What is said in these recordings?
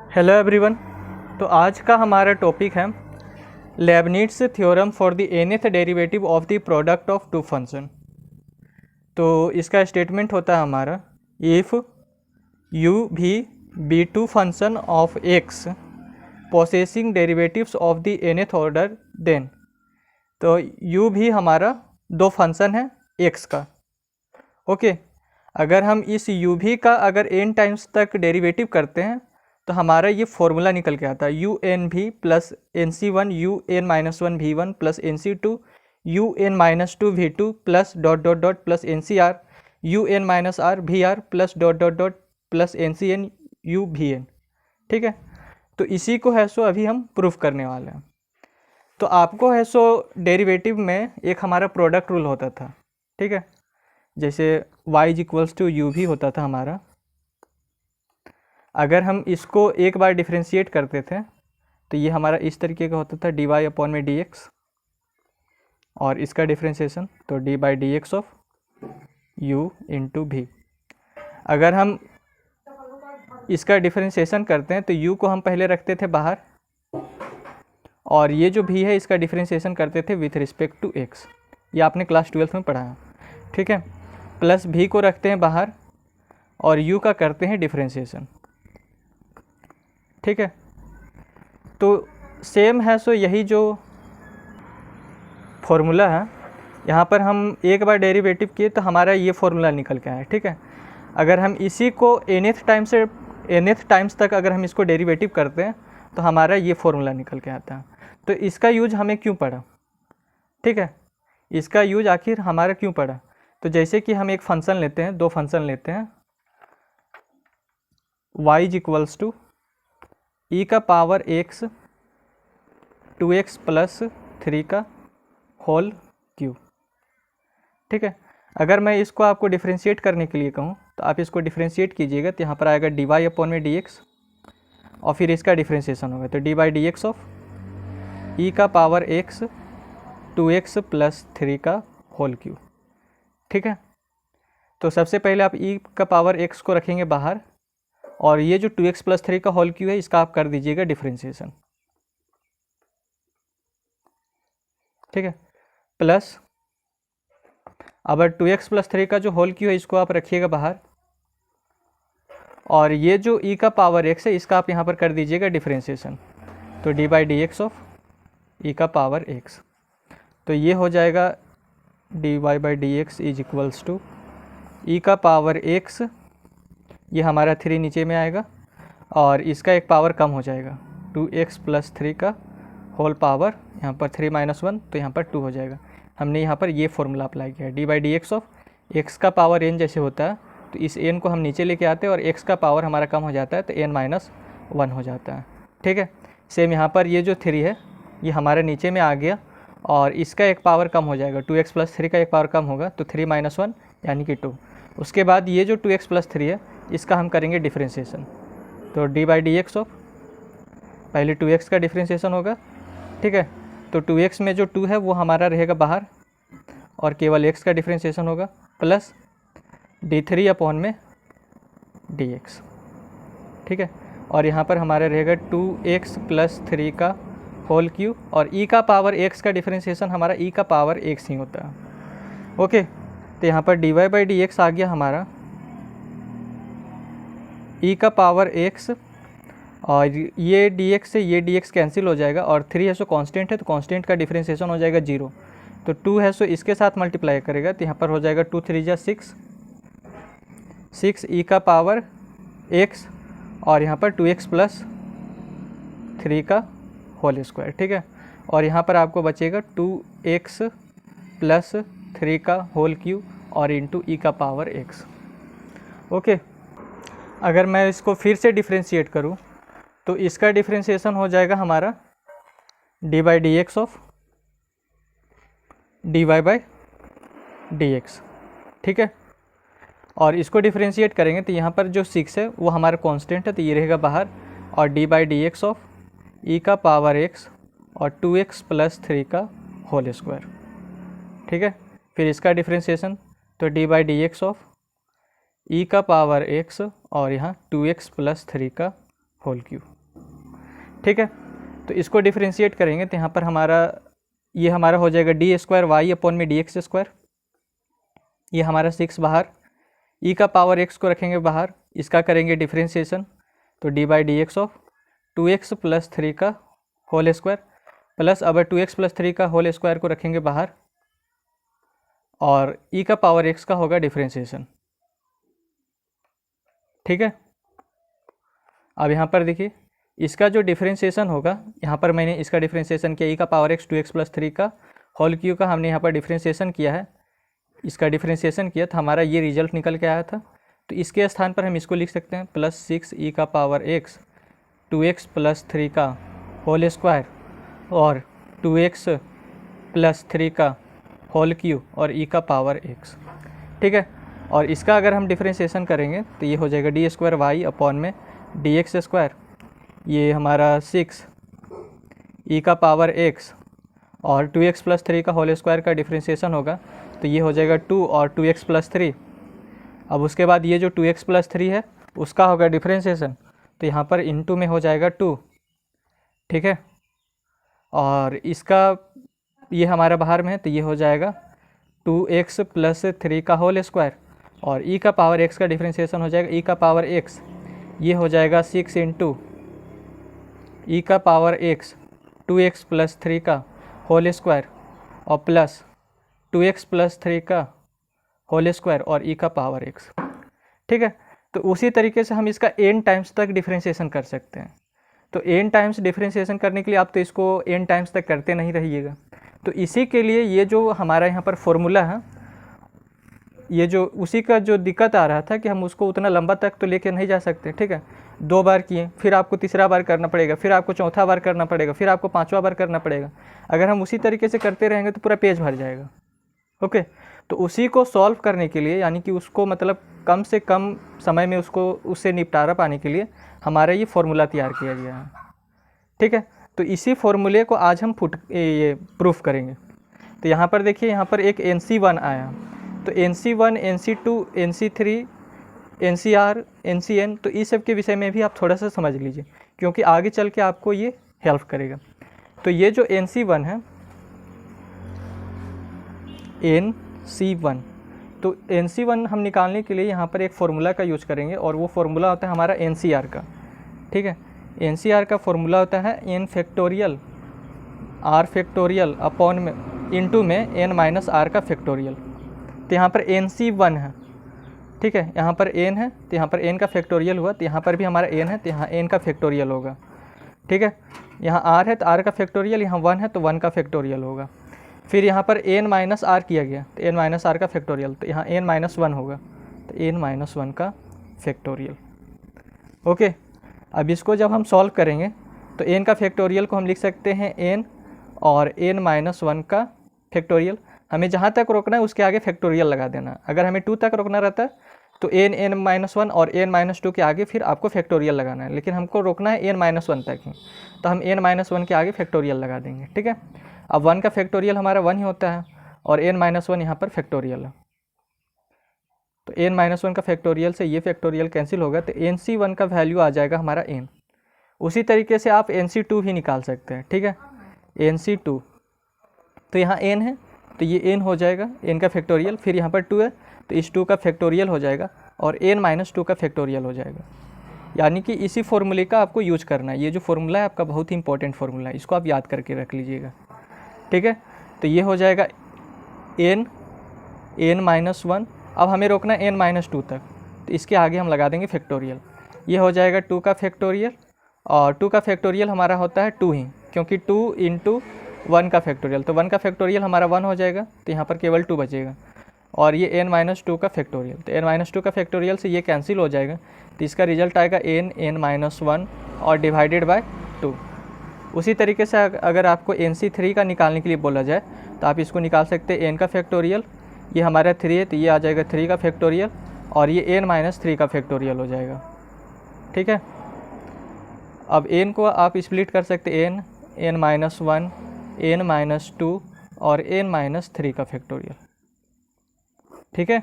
Hello everyone. तो आज का हमारा टॉपिक है Leibniz theorem for the nth derivative of the product of two function. तो इसका स्टेटमेंट होता है हमारा if u v be two function of x possessing derivatives of the nth order then. तो u भी हमारा दो फंक्शन है x का। ओके, अगर हम इस u भी का अगर n टाइम्स तक डेरिवेटिव करते हैं तो हमारा ये फॉर्मूला निकल के आता है u n v plus n C one u n minus one v one plus n C two u n minus two v two plus dot dot dot plus n C r u n minus r v r plus dot dot dot plus n C n u v n. ठीक है, तो इसी को है सो अभी हम proof करने वाले हैं। तो आपको है सो डेरिवेटिव में एक हमारा प्रोडक्ट रूल होता था। ठीक है, जैसे y is equals to u v होता था हमारा। अगर हम इसको एक बार डिफ्रेंशिएट करते थे तो ये हमारा इस तरीके का होता था डी वाई अपॉन में डी एक्स, और इसका डिफ्रेंशिएशन तो d by d x of u into भी। अगर हम इसका डिफ्रेंशिएशन करते हैं तो यू को हम पहले रखते थे बाहर, और ये जो भी है इसका डिफ्रेंशिएशन करते थे विथ रिस्पेक्ट टू एक्स। ये आपने क्लास 12 में पढ़ा है। ठीक है, प्लस भी को रखते हैं बाहर और यू का करते हैं डिफ्रेंशिएशन। ठीक है, तो सेम है सो यही जो फॉर्मूला है यहाँ पर हम एक बार डेरिवेटिव किए तो हमारा ये फॉर्मूला निकल के आया। ठीक है, अगर हम इसी को nth टाइम से nth टाइम्स तक अगर हम इसको डेरिवेटिव करते हैं तो हमारा ये फॉर्मूला निकल के आता है। तो इसका यूज हमें क्यों पड़ा? ठीक है, इसका यूज आखिर हमारा क्यों पड़ा? तो जैसे कि हम एक फंक्शन लेते हैं, दो फंक्शन लेते हैं, y is equals to e का पावर x 2x प्लस 3 का होल क्यूब। ठीक है, अगर मैं इसको आपको डिफ्रेंशिएट करने के लिए कहूँ तो आप इसको डिफ्रेंशिएट कीजिएगा तो यहाँ पर आएगा डी वाई अपॉन में डी एक्स, और फिर इसका डिफ्रेंशिएशन होगा तो d by d x of e का पावर x 2x प्लस 3 का होल क्यूब। ठीक है, तो सबसे पहले आप ई का पावर x को रखेंगे बाहर, और ये जो 2x प्लस 3 का होल क्यूब है इसका आप कर दीजिएगा डिफ्रेंशिएशन। ठीक है, प्लस अब 2x प्लस 3 का जो होल क्यूब है इसको आप रखिएगा बाहर, और ये जो e का पावर x है इसका आप यहाँ पर कर दीजिएगा डिफ्रेंशिएशन। तो d by d x of e का पावर x, तो ये हो जाएगा d y by d x is equals to e का पावर x, ये हमारा 3 नीचे में आएगा और इसका एक पावर कम हो जाएगा 2x प्लस 3 का होल पावर, यहाँ पर 3 माइनस 1 तो यहाँ पर 2 हो जाएगा। हमने यहाँ पर ये फॉर्मूला अप्लाई किया D by d x of x का पावर n जैसे होता है तो इस n को हम नीचे लेके आते हैं और x का पावर हमारा कम हो जाता है तो n माइनस 1 हो जाता है। ठीक है, सेम यहाँ पर ये जो 3 है ये हमारे नीचे में आ गया और इसका एक पावर कम हो जाएगा 2x प्लस 3 का एक पावर कम होगा तो 3 माइनस 1 यानी कि 2। उसके बाद ये जो 2x प्लस 3 है इसका हम करेंगे डिफ्रेंशिएशन, तो d by d x of पहले 2x का डिफ्रेंशिएशन होगा। ठीक है, तो 2x में जो 2 है वो हमारा रहेगा बाहर और केवल x का डिफ्रेंशिएशन होगा प्लस d3 अपॉन में dx। ठीक है, और यहाँ पर हमारा रहेगा 2x प्लस 3 का होल क्यूब, और e का पावर x का डिफ्रेंशिएशन हमारा e का पावर x ही होता है। ओके, तो यहाँ पर d y by d x आ गया हमारा e का पावर x, और ये dx से ये dx कैंसिल हो जाएगा, और 3 है सो कांस्टेंट है तो कांस्टेंट का डिफ्रेंशिएशन हो जाएगा 0। तो 2 है सो इसके साथ मल्टीप्लाई करेगा तो यहाँ पर हो जाएगा 2 3 जा 6 e का पावर x, और यहाँ पर 2x प्लस 3 का होल स्क्वायर। ठीक है, और यहाँ पर आपको बचेगा 2x प्लस 3 का होल क्यूब और इंटू ई का पावर x। ओके, अगर मैं इसको फिर से डिफ्रेंशिएट करूं तो इसका डिफ्रेंशिएशन हो जाएगा हमारा d by d x of d y by d x. ठीक है, और इसको डिफ्रेंशिएट करेंगे तो यहाँ पर जो 6 है वो हमारा कांस्टेंट है तो ये रहेगा बाहर, और d by d x of e का पावर x और 2x प्लस 3 का होल स्क्वायर। ठीक है, फिर इसका डिफ्रेंशिएशन तो d by d x of e का पावर x और यहाँ 2x प्लस 3 का होल क्यूब। ठीक है। तो इसको डिफ्रेंशिएट करेंगे तो यहाँ पर ये हमारा हो जाएगा डी स्क्वायर वाई अपॉन में डी एक्स स्क्वायर, ये हमारा 6 बाहर, ई का पावर एक्स को रखेंगे बाहर, इसका करेंगे डिफ्रेंशिएशन तो d by d x of 2x plus 3 का होल स्क्वायर प्लस अब 2x प्लस 3 का होल स्क्वायर को रखेंगे बाहर और ई का पावर एक्स का होगा डिफ्रेंशिएशन। ठीक है। अब यहाँ पर देखिए इसका जो डिफ्रेंशिएशन होगा, यहाँ पर मैंने इसका डिफ्रेंशिएशन किया, ई का पावर एक्स 2x प्लस 3 का होल क्यू का हमने यहाँ पर डिफ्रेंशिएशन किया है, इसका डिफ्रेंशिएशन किया था, हमारा ये रिजल्ट निकल के आया था। तो इसके स्थान पर हम इसको लिख सकते हैं प्लस 6 ई का पावर एक्स 2x प्लस 3 का होल स्क्वायर और 2x प्लस 3 का होल क्यू और ई का पावर एक्स। ठीक है। और इसका अगर हम डिफ्रेंशिएशन करेंगे तो ये हो जाएगा डी स्क्वायर वाई अपॉन में डी एक्स स्क्वायर, ये हमारा 6 ई का पावर एक्स और 2x प्लस 3 का होल स्क्वायर का डिफ्रेंशिएशन होगा तो ये हो जाएगा 2 और 2x प्लस 3। अब उसके बाद ये जो 2x प्लस 3 है उसका होगा डिफ्रेंशिएशन तो यहाँ पर इनटू में हो जाएगा 2। ठीक है। और इसका ये हमारा बाहर में है तो ये हो जाएगा 2x प्लस 3 का होल स्क्वायर और ई का पावर x का डिफ्रेंशिएशन हो जाएगा ई का पावर x, ये हो जाएगा 6 इंटू ई का पावर x 2x प्लस 3 का होल स्क्वायर और प्लस 2x प्लस 3 का होल स्क्वायर और ई का पावर x। ठीक है। तो उसी तरीके से हम इसका n टाइम्स तक डिफ्रेंशिएशन कर सकते हैं। तो n टाइम्स डिफ्रेंशिएशन करने के लिए आप तो इसको n टाइम्स तक करते नहीं रहिएगा। तो इसी के लिए ये जो हमारा यहाँ पर फॉर्मूला है, ये जो उसी का जो दिक्कत आ रहा था कि हम उसको उतना लंबा तक तो लेके नहीं जा सकते। ठीक है। 2 बार किए, फिर आपको तीसरा बार करना पड़ेगा, फिर आपको चौथा बार करना पड़ेगा, फिर आपको 5वां बार करना पड़ेगा। अगर हम उसी तरीके से करते रहेंगे तो पूरा पेज भर जाएगा। ओके। तो उसी को सॉल्व करने के लिए, यानी कि उसको मतलब कम से कम समय में उससे निपटारा पाने के लिए हमारा ये फॉर्मूला तैयार किया गया है। ठीक है। तो इसी फॉर्मूले को आज हम ये प्रूफ करेंगे। तो यहाँ पर देखिए, यहाँ पर एक NC1 आया, तो NC1, NC2, NC3, NCR, NCN, तो इस सब के विषय में भी आप थोड़ा सा समझ लीजिए क्योंकि आगे चल के आपको ये हेल्प करेगा। तो ये जो NC1 है, NC1, तो NC1 हम निकालने के लिए यहाँ पर एक फॉर्मूला का यूज करेंगे और वो फॉर्मूला होता है हमारा NCR का। ठीक है। NCR का फॉर्मूला होता है n factorial r factorial upon में इंटू में n माइनस r का फैक्टोरियल। तो यहाँ पर NC1 है। ठीक है। यहाँ पर n है तो यहाँ पर n का फैक्टोरियल हुआ, तो यहाँ पर भी हमारा n है तो यहाँ n का फैक्टोरियल होगा। ठीक है। यहाँ r है तो r का फैक्टोरियल, यहाँ 1 है तो 1 का फैक्टोरियल होगा। फिर यहाँ पर n माइनस r किया गया तो n माइनस r का फैक्टोरियल, तो यहाँ n माइनस 1 होगा तो n माइनस 1 का फैक्टोरियल। ओके। अब इसको जब हम सॉल्व करेंगे तो n का फैक्टोरियल को हम लिख सकते हैं n और n माइनस 1 का फैक्टोरियल। हमें जहाँ तक रोकना है उसके आगे फैक्टोरियल लगा देना। अगर हमें 2 तक रोकना रहता है तो n माइनस 1 और n माइनस 2 के आगे फिर आपको फैक्टोरियल लगाना है, लेकिन हमको रोकना है n माइनस 1 तक ही, तो हम n माइनस 1 के आगे फैक्टोरियल लगा देंगे। ठीक है। अब 1 का फैक्टोरियल हमारा 1 ही होता है और n माइनस 1 यहाँ पर फैक्टोरियल है, तो n माइनस 1 का फैक्टोरियल से ये फैक्टोरियल कैंसिल होगा तो NC1 का वैल्यू आ जाएगा हमारा n। उसी तरीके से आप NC2 भी निकाल सकते हैं। ठीक है। NC2, तो यहाँ n है तो ये n हो जाएगा, n का फैक्टोरियल, फिर यहाँ पर 2 है तो इस 2 का फैक्टोरियल हो जाएगा और n माइनस 2 का फैक्टोरियल हो जाएगा। यानी कि इसी फॉर्मूले का आपको यूज करना है। ये जो फॉर्मूला है आपका बहुत ही इंपॉर्टेंट फॉर्मूला है, इसको आप याद करके रख लीजिएगा। ठीक है। तो ये हो जाएगा n माइनस 1। अब हमें रोकना है n माइनस 2 तक, तो इसके आगे हम लगा देंगे फैक्टोरियल। ये हो जाएगा 2 का फैक्टोरियल और 2 का फैक्टोरियल हमारा होता है 2 ही, क्योंकि 2 इंटू 1 का फैक्टोरियल, तो 1 का फैक्टोरियल हमारा 1 हो जाएगा तो यहाँ पर केवल 2 बचेगा और ये n माइनस 2 का फैक्टोरियल, तो n माइनस 2 का फैक्टोरियल से ये कैंसिल हो जाएगा तो इसका रिजल्ट आएगा n माइनस 1 और डिवाइडेड बाय 2। उसी तरीके से अगर आपको NC3 का निकालने के लिए बोला जाए तो आप इसको निकाल सकते हैं। n का फैक्टोरियल, ये हमारा 3 है तो ये आ जाएगा 3 का फैक्टोरियल और ये n माइनस 3 का फैक्टोरियल हो जाएगा। ठीक है। अब n को आप स्प्लिट कर सकते हैं, n माइनस 1, n माइनस 2 और n माइनस 3 का फैक्टोरियल। ठीक है।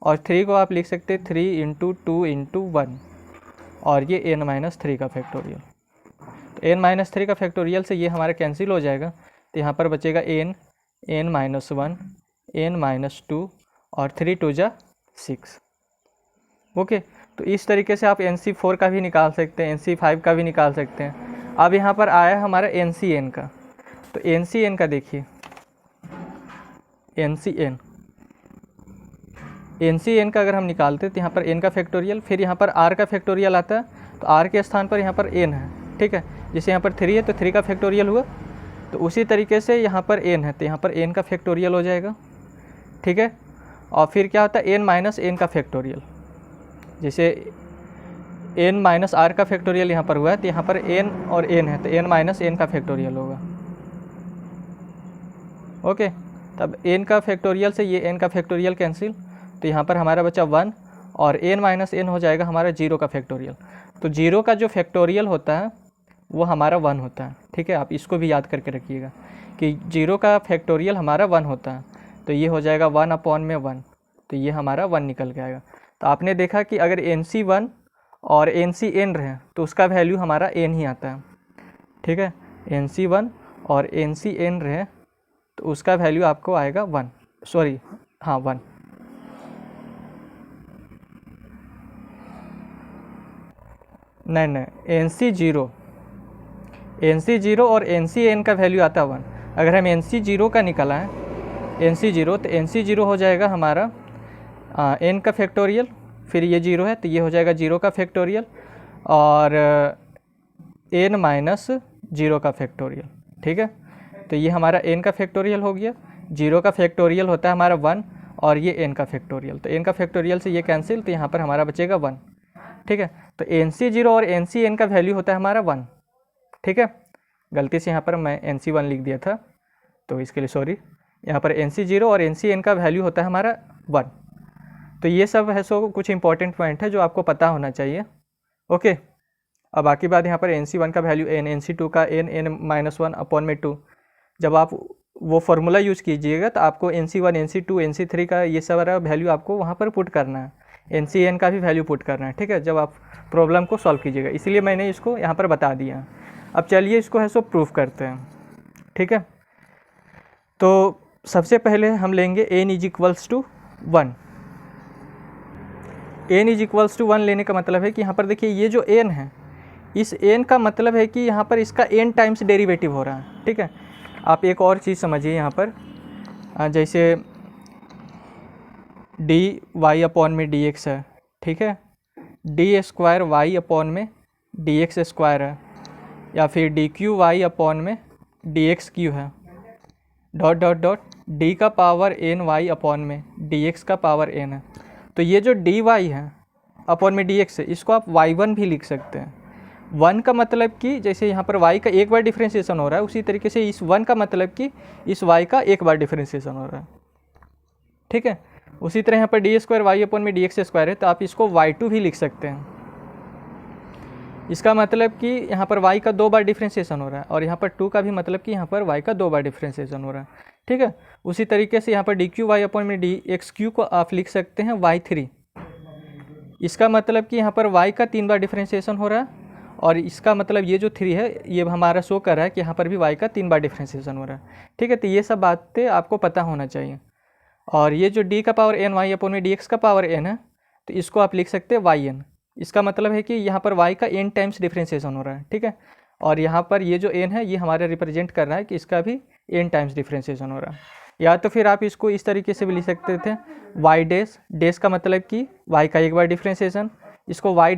और 3 को आप लिख सकते हैं 3 इंटू 2 इंटू 1 और ये n माइनस 3 का फैक्टोरियल। तो n-3 का फैक्टोरियल से ये हमारा कैंसिल हो जाएगा, तो यहाँ पर बचेगा n, n-1, n-2 और 3 2 जा 6। ओके, तो इस तरीके से आप NC4 का भी निकाल सकते हैं, NC5 का भी निकाल सकते हैं। अब यहाँ पर आया हमारा NCN का, तो NCN का देखिए, NCN का अगर हम निकालते तो यहाँ पर n का फैक्टोरियल, फिर यहाँ पर r का फैक्टोरियल आता है, तो r के स्थान पर यहाँ पर n है, ठीक है। जैसे यहाँ पर 3 है तो 3 का फैक्टोरियल हुआ, तो उसी तरीके से यहाँ पर n है तो यहाँ पर n का फैक्टोरियल हो जाएगा, ठीक है। और फिर क्या होता है n-n का फैक्टोरियल, जैसे n-r का फैक्टोरियल यहाँ पर हुआ है तो यहाँ पर n और n है तो n-n का फैक्टोरियल होगा। ओके, तब n का फैक्टोरियल से ये n का फैक्टोरियल कैंसिल, तो यहाँ पर हमारा बचा 1 और n-n हो जाएगा हमारा 0 का फैक्टोरियल। तो 0 का जो फैक्टोरियल होता है वो हमारा 1 होता है, ठीक है। आप इसको भी याद करके रखिएगा कि 0 का फैक्टोरियल हमारा 1 होता है, तो ये हो जाएगा 1/1, तो ये हमारा 1 निकल के आएगा। तो आपने देखा कि अगर NC1 और NCN रहे तो उसका वैल्यू हमारा n ही आता है, ठीक है। NC1 और NCN रहे तो उसका वैल्यू आपको आएगा 1, सॉरी हाँ 1। नहीं, NC0 और NCN का वैल्यू आता है 1। अगर हम NC0 का निकाला है, NC0, तो NC0 हो जाएगा हमारा n का फैक्टोरियल, फिर ये 0 है तो ये हो जाएगा 0 का फैक्टोरियल और n-0 का फैक्टोरियल, ठीक है। तो ये हमारा n का फैक्टोरियल हो गया, 0 का फैक्टोरियल होता है हमारा 1 और ये n का फैक्टोरियल, तो n का फैक्टोरियल से ये कैंसिल, तो यहाँ पर हमारा बचेगा 1, ठीक है। तो NC0 और NCN का वैल्यू होता है हमारा 1, ठीक है। गलती से यहाँ पर मैं NC1 लिख दिया था तो इसके लिए सॉरी। यहाँ पर NC0 और NCN का वैल्यू होता है हमारा 1। तो ये सब है सो कुछ इंपॉर्टेंट पॉइंट है जो आपको पता होना चाहिए, ओके। अब बाकी बात यहाँ पर NC1 का वैल्यू n, NC2 का n-1/2। जब आप वो फार्मूला यूज़ कीजिएगा तो आपको NC1, NC2, NC3 का ये सब वैल्यू आपको वहाँ पर पुट करना है, NCN का भी वैल्यू पुट करना है, ठीक है, जब आप प्रॉब्लम को सॉल्व कीजिएगा। इसलिए मैंने इसको यहाँ पर बता दिया। अब चलिए इसको है सो प्रूफ करते हैं, ठीक है। तो सबसे पहले हम लेंगे n = 1। n = 1 लेने का मतलब है कि यहाँ पर देखिए ये जो n है, इस n का मतलब है कि यहाँ पर इसका n टाइम्स डेरिवेटिव हो रहा है, ठीक है। आप एक और चीज़ समझिए यहाँ पर, जैसे dy/dx है, ठीक है, d2y/dx² है, या फिर dqy/dx³ है, d का पावर n/dx का पावर n है। तो ये जो dy है अपॉन में dx है, इसको आप y1 भी लिख सकते हैं। 1 का मतलब कि जैसे यहाँ पर y का एक बार डिफ्रेंशिएशन हो रहा है, उसी तरीके से इस 1 का मतलब कि इस y का एक बार डिफ्रेंशिएशन हो रहा है, ठीक है। उसी तरह यहाँ पर d2y/dx² है, तो आप इसको y2 भी लिख सकते हैं। इसका मतलब कि यहाँ पर y का 2 बार डिफ्रेंशिएशन हो रहा है, और यहाँ पर 2 का भी मतलब कि यहाँ पर y का 2 बार डिफ्रेंशिएशन हो रहा है, ठीक है। उसी तरीके से यहाँ पर dqy/dx³ को आप लिख सकते हैं y3। इसका मतलब कि यहाँ पर y का 3 बार डिफ्रेंशिएशन हो रहा है, और इसका मतलब ये जो 3 है ये हमारा शो कर रहा है कि यहाँ पर भी y का 3 बार डिफ्रेंशिएशन हो रहा है, ठीक है। तो ये सब बातें आपको पता होना चाहिए। और ये जो d का पावर n/dx का पावर n है, तो इसको आप लिख सकते हैं yn। इसका मतलब है कि यहाँ पर y का n टाइम्स डिफ्रेंशिएशन हो रहा है, ठीक है। और यहाँ पर ये जो n है ये हमारा रिप्रेजेंट कर रहा है कि इसका भी n टाइम्स डिफ्रेंशिएशन हो रहा है। या तो फिर आप इसको इस तरीके से भी लिख सकते थे, y' का मतलब कि y का एक बार डिफ्रेंशिएशन, इसको y"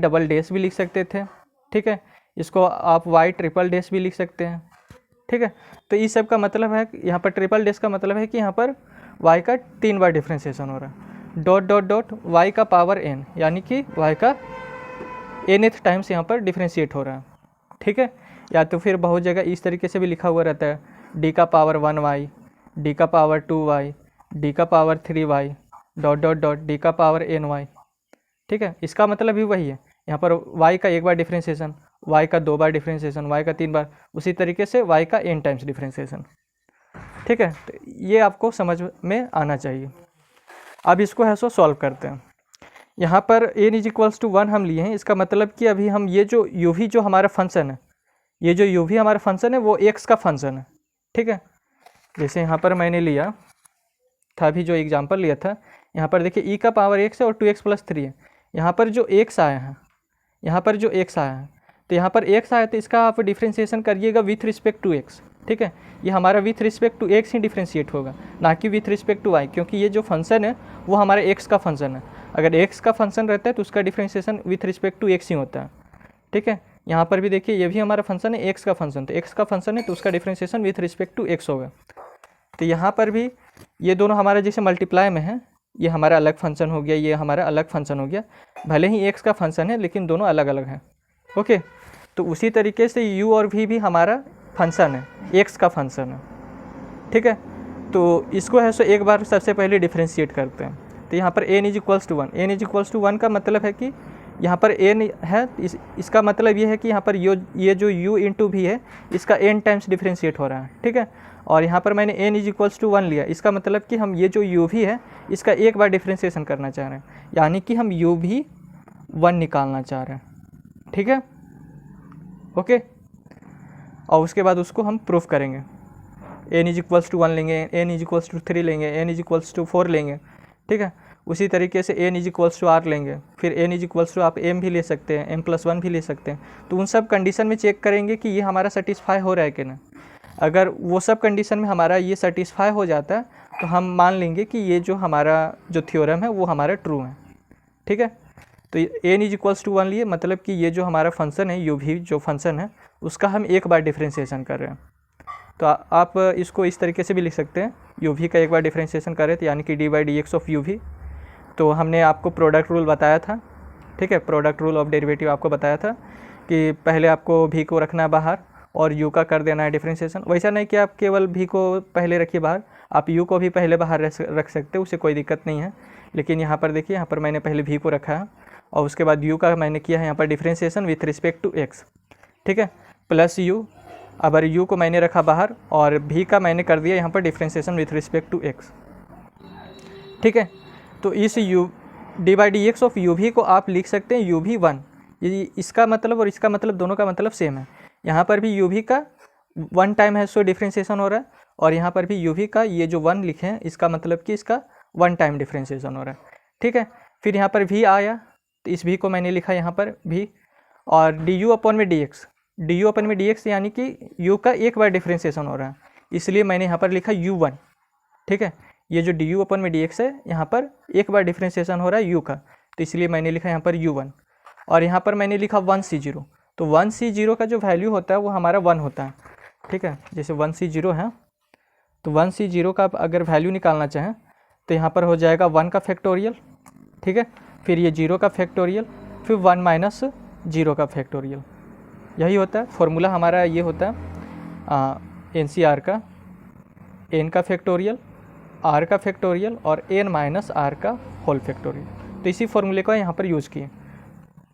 भी लिख सकते थे, ठीक है। इसको आप y" भी लिख सकते हैं, ठीक है। तो इस सब का मतलब है, यहाँ पर ट्रिपल' का मतलब है कि यहाँ पर y का 3 बार डिफ्रेंशिएशन हो रहा है, ... y का पावर n, यानी कि y का nth टाइम्स यहाँ पर डिफ्रेंशिएट हो रहा है, ठीक है। या तो फिर बहुत जगह इस तरीके से भी लिखा हुआ रहता है, d का पावर 1y, d का पावर 2y, d का पावर 3y, ... d का पावर ny, ठीक है। इसका मतलब भी वही है, यहाँ पर y का एक बार डिफ्रेंशिएशन, y का 2 बार डिफ्रेंशिएशन, y का 3 बार, उसी तरीके से y का n टाइम्स डिफ्रेंशिएशन, ठीक है। तो ये आपको समझ में आना चाहिए। अब इसको है सो सॉल्व करते हैं। यहाँ पर n = 1 हम लिए हैं, इसका मतलब कि अभी हम ये जो u v जो हमारा फंक्शन है, ये जो u भी हमारा फंक्शन है वो x का फंक्शन है, ठीक है। जैसे यहाँ पर मैंने लिया था, अभी जो एग्जांपल लिया था, यहाँ पर देखिए e का पावर x है और 2x प्लस 3 है। यहाँ पर जो x आया है, यहाँ पर जो x आया है, तो यहाँ पर x आया तो इसका आप डिफ्रेंशिएशन करिएगा विथ रिस्पेक्ट टू x, ठीक है। ये हमारा विथ रिस्पेक्ट टू x ही डिफ्रेंशिएट होगा, ना कि विथ रिस्पेक्ट टू y, क्योंकि ये जो फंक्शन है वो हमारा x का फंक्शन है। अगर x का फंक्शन रहता है तो उसका differentiation with respect to x ही होता है, ठीक है। यहाँ पर भी देखिए ये भी हमारा फंक्शन है x का फंक्शन, तो x का फंक्शन है तो उसका differentiation with respect to x होगा। तो यहाँ पर भी ये दोनों हमारा जैसे मल्टीप्लाई में है, ये हमारा अलग फंक्शन हो गया, ये हमारा अलग फंक्शन हो गया, भले ही x का फंक्शन है लेकिन दोनों अलग अलग हैं, ओके। तो उसी तरीके से u और v भी हमारा फंक्शन है, x का फंक्शन है, ठीक है। तो इसको है सो एक बार सबसे पहले डिफ्रेंशिएट करते हैं। तो यहाँ पर n is equals to 1, n is equals to 1 का मतलब है कि यहाँ पर n है, इसका मतलब ये है कि यहाँ पर ये जो u इंटू v है इसका n टाइम्स डिफ्रेंशिएट हो रहा है, ठीक है। और यहाँ पर मैंने n इज इक्वल्स टू 1 लिया, इसका मतलब कि हम ये जो u v है इसका एक बार डिफ्रेंशिएशन करना चाह रहे हैं, यानी कि हम u v 1 निकालना चाह रहे हैं, ठीक है, ओके। और उसके बाद उसको हम प्रूफ करेंगे, n इज इक्वल्स टू 1 लेंगे, n इज इक्वल्स टू 3 लेंगे, n इज इक्वल्स टू 4 लेंगे, ठीक है। उसी तरीके से n is equals to r लेंगे, फिर n इज इक्वल्स टू आप m भी ले सकते हैं, m+1 भी ले सकते हैं। तो उन सब कंडीशन में चेक करेंगे कि ये हमारा सेटिस्फाई हो रहा है कि नहीं। अगर वो सब कंडीशन में हमारा ये सेटिस्फाई हो जाता है तो हम मान लेंगे कि ये जो हमारा जो थ्योरम है वो हमारा ट्रू है, ठीक है। तो n इज इक्वल्स टू 1 लिए, मतलब कि ये जो हमारा फंक्शन है u v जो फंक्शन है उसका हम एक बार डिफ्रेंशिएशन कर रहे हैं। तो आप इसको इस तरीके से भी लिख सकते हैं, u v का एक बार डिफ्रेंशिएशन करें तो यानी कि d/dx ऑफ u v। तो हमने आपको प्रोडक्ट रूल बताया था, ठीक है, प्रोडक्ट रूल ऑफ डेरिवेटिव आपको बताया था कि पहले आपको v को रखना है बाहर और u का कर देना है डिफ्रेंशिएशन। वैसा नहीं कि आप केवल v को पहले रखिए बाहर, आप u को भी पहले बाहर रख सकते हो, उससे कोई दिक्कत नहीं है। लेकिन यहाँ पर देखिए, यहाँ पर मैंने पहले v को रखा है और उसके बाद u का मैंने किया है यहाँ पर differentiation with respect to x, ठीक है, प्लस u। अब u को मैंने रखा बाहर और v का मैंने कर दिया यहाँ पर differentiation with respect to x, ठीक है। तो इस d/dx ऑफ u v को आप लिख सकते हैं u v 1, ये इसका मतलब और इसका मतलब दोनों का मतलब सेम है। यहाँ पर भी u v का 1 टाइम है सो डिफ्रेंशिएशन हो रहा है, और यहाँ पर भी u v का ये जो 1 लिखे हैं इसका मतलब कि इसका 1 टाइम डिफ्रेंशिएशन हो रहा है, ठीक है। फिर यहाँ पर v आया तो इस v को मैंने लिखा यहाँ पर v, और du/dx यानी कि u का एक बार डिफ्रेंशिएशन हो रहा है, इसलिए मैंने यहाँ पर लिखा u1, ठीक है। ये जो du/dx है यहाँ पर एक बार डिफ्रेंशिएशन हो रहा है u का, तो इसलिए मैंने लिखा यहाँ पर u1। और यहाँ पर मैंने लिखा 1c0, तो 1c0 का जो वैल्यू होता है वो हमारा 1 होता है, ठीक है। जैसे 1c0 है तो 1c0 का अगर वैल्यू निकालना चाहें तो यहाँ पर हो जाएगा 1 का फैक्टोरियल, ठीक है, फिर ये 0 का फैक्टोरियल, फिर 1 माइनस 0 का फैक्टोरियल। यही होता है फॉर्मूला हमारा, ये होता है NCR का n का फैक्टोरियल, r का फैक्टोरियल और n माइनस r का होल फैक्टोरियल। तो इसी फॉर्मूले को यहाँ पर यूज़ किए,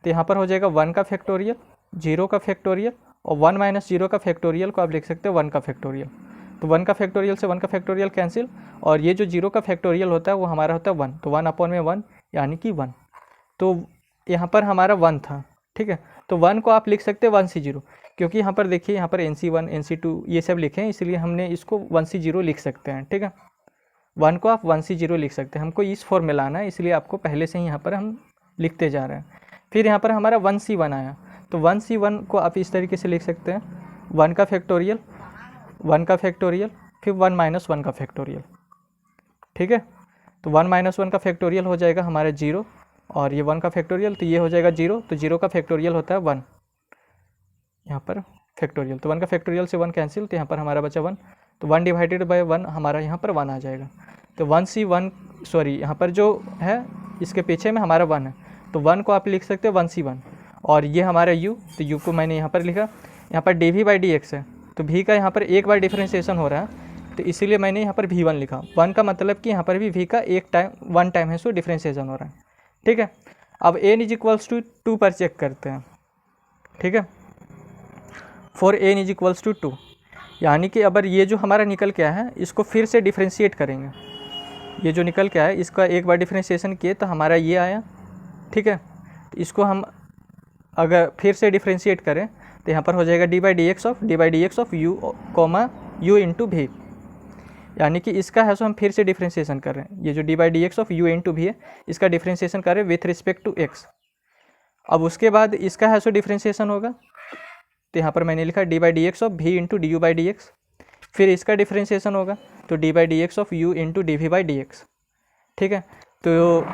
तो यहाँ पर हो जाएगा 1 का फैक्टोरियल, 0 का फैक्टोरियल और 1 माइनस 0 का फैक्टोरियल को आप लिख सकते हो 1 का फैक्टोरियल। तो 1 का फैक्टोरियल से 1 का फैक्टोरियल कैंसिल, और ये जो 0 का फैक्टोरियल होता है वो हमारा होता है 1, तो 1/1 यानी कि 1। तो यहाँ पर हमारा 1 था, ठीक है। तो 1 को आप लिख सकते हैं 1c0, क्योंकि यहाँ पर देखिए यहाँ पर NC1 NC2 ये सब लिखे हैं, इसलिए हमने इसको 1c0 लिख सकते हैं, ठीक है। 1 को आप 1c0 लिख सकते हैं, हमको इस फॉर्म में लाना है, इसलिए आपको पहले से ही यहाँ पर हम लिखते जा रहे हैं। फिर यहाँ पर हमारा 1c1 आया, तो 1c1 को आप इस तरीके से लिख सकते हैं 1 का फैक्टोरियल, 1 का फैक्टोरियल, फिर 1 माइनस 1 का फैक्टोरियल, ठीक है। तो 1 माइनस 1 का फैक्टोरियल हो जाएगा हमारा 0, और ये 1 का फैक्टोरियल, तो ये हो जाएगा 0, तो 0 का फैक्टोरियल होता है 1 यहाँ पर फैक्टोरियल, तो 1 का फैक्टोरियल से 1 कैंसिल, तो यहाँ पर हमारा बचा 1, तो 1 डिवाइडेड बाय 1 हमारा यहाँ पर 1 आ जाएगा। तो 1c1 सॉरी यहाँ पर जो है इसके पीछे में हमारा 1 है, तो 1 को आप लिख सकते हो 1c1, और ये हमारा u, तो u को मैंने यहाँ पर लिखा। यहाँ पर dv/dx है, तो v का यहाँ पर एक बार डिफ्रेंशिएशन हो रहा है, तो इसीलिए मैंने यहाँ पर v1 लिखा। 1 का मतलब कि यहाँ पर भी v का 1 टाइम है सो डिफ्रेंशिएशन हो रहा है, ठीक है। अब n इज इक्वल्स टू 2 पर चेक करते हैं, ठीक है। For n is equals to 2, यानी कि अगर ये जो हमारा निकल के आया है इसको फिर से डिफ्रेंशिएट करेंगे, ये जो निकल के आया इसका एक बार डिफ्रेंशिएशन किए तो हमारा ये आया, ठीक है। इसको हम अगर फिर से डिफ्रेंशिएट करें तो यहाँ पर हो जाएगा d by d x of you comma you into भी, यानी कि इसका है सो हम फिर से डिफ्रेंशिएशन कर रहे हैं। ये जो D by d x of u into भी है इसका डिफ्रेंशिएशन कर रहे हैं विथ रिस्पेक्ट टू एक्स। अब उसके बाद इसका है सो डिफ्रेंशिएशन होगा, तो यहाँ पर मैंने लिखा d by d x of v into d u by d x. फिर इसका डिफ्रेंशिएशन होगा तो d by d x of u into d v by d x. ठीक है, तो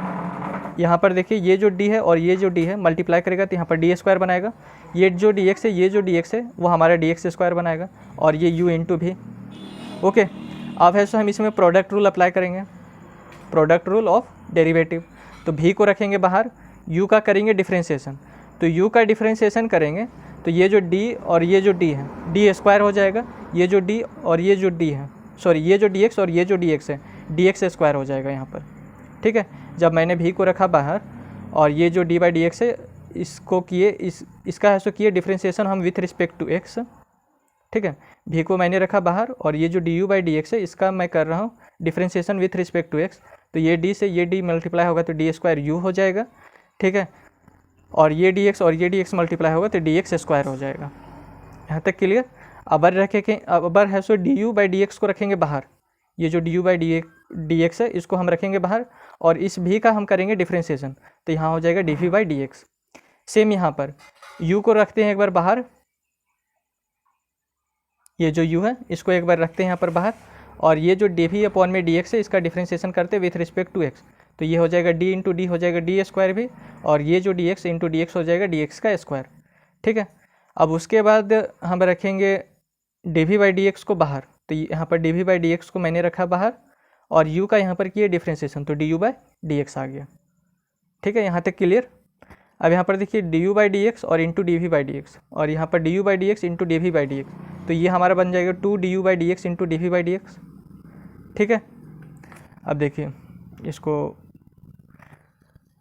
यहाँ पर देखिए ये जो डी है और ये जो डी है मल्टीप्लाई करेगा तो यहाँ पर डी स्क्वायर बनाएगा। ये जो डी एक्स है ये जो डी एक्स है वो हमारा डी एक्स स्क्वायर बनाएगा और ये यू इंटू भी। ओके, अब है सो हम इसमें प्रोडक्ट रूल अप्लाई करेंगे, प्रोडक्ट रूल ऑफ डेरिवेटिव। तो भी को रखेंगे बाहर, यू का करेंगे डिफ्रेंशिएशन, तो यू का डिफ्रेंशिएशन करेंगे तो ये जो डी और ये जो डी है डी स्क्वायर हो जाएगा, ये जो डी और ये जो डी है सॉरी ये जो डी एक्स और ये जो डी एक्स है डी एक्स स्क्वायर हो जाएगा यहाँ पर। ठीक है, जब मैंने भी को रखा बाहर और ये जो डी बाई डी एक्स है इसको किए इसका है सो किए डिफ्रेंशिएशन हम विथ रिस्पेक्ट टू एक्स। ठीक है, भी को मैंने रखा बाहर और ये जो d u by d x है इसका मैं कर रहा हूँ differentiation with respect to x, तो ये डी से ये डी मल्टीप्लाई होगा तो डी स्क्वायर यू हो जाएगा। ठीक है, और ये डी एक्स और ये डी एक्स मल्टीप्लाई होगा तो डी एक्स स्क्वायर हो जाएगा। यहाँ तक क्लियर। अबर रखेंगे, अबर है so d u by d x को रखेंगे बाहर, ये जो d u by d x है इसको हम रखेंगे बाहर और इस भी का हम करेंगे डिफ्रेंशिएशन, तो यहाँ हो जाएगा d v by d x. Same यहाँ पर u को रखते हैं एक बार बाहर, ये जो u है इसको एक बार रखते हैं यहाँ पर बाहर और ये जो डी वी अपॉन में डी एक्स है इसका डिफ्रेंशिएशन करते हैं विथ रिस्पेक्ट टू एक्स, तो ये हो जाएगा डी इंटू डी हो जाएगा डी स्क्वायर भी और ये जो D x into d x हो जाएगा डी एक्स का स्क्वायर। ठीक है, अब उसके बाद हम रखेंगे d v by d x को बाहर, तो यहाँ पर d v by d x को मैंने रखा बाहर और u का यहाँ पर किया डिफ्रेंशिएशन तो d u by d x आ गया। ठीक है, यहाँ तक क्लियर। अब यहाँ पर देखिए d u by d x और into d v by d x और यहाँ पर d u by d x into d v by d x, तो ये हमारा बन जाएगा two d u by d x into d v by d x. ठीक है, अब देखिए इसको,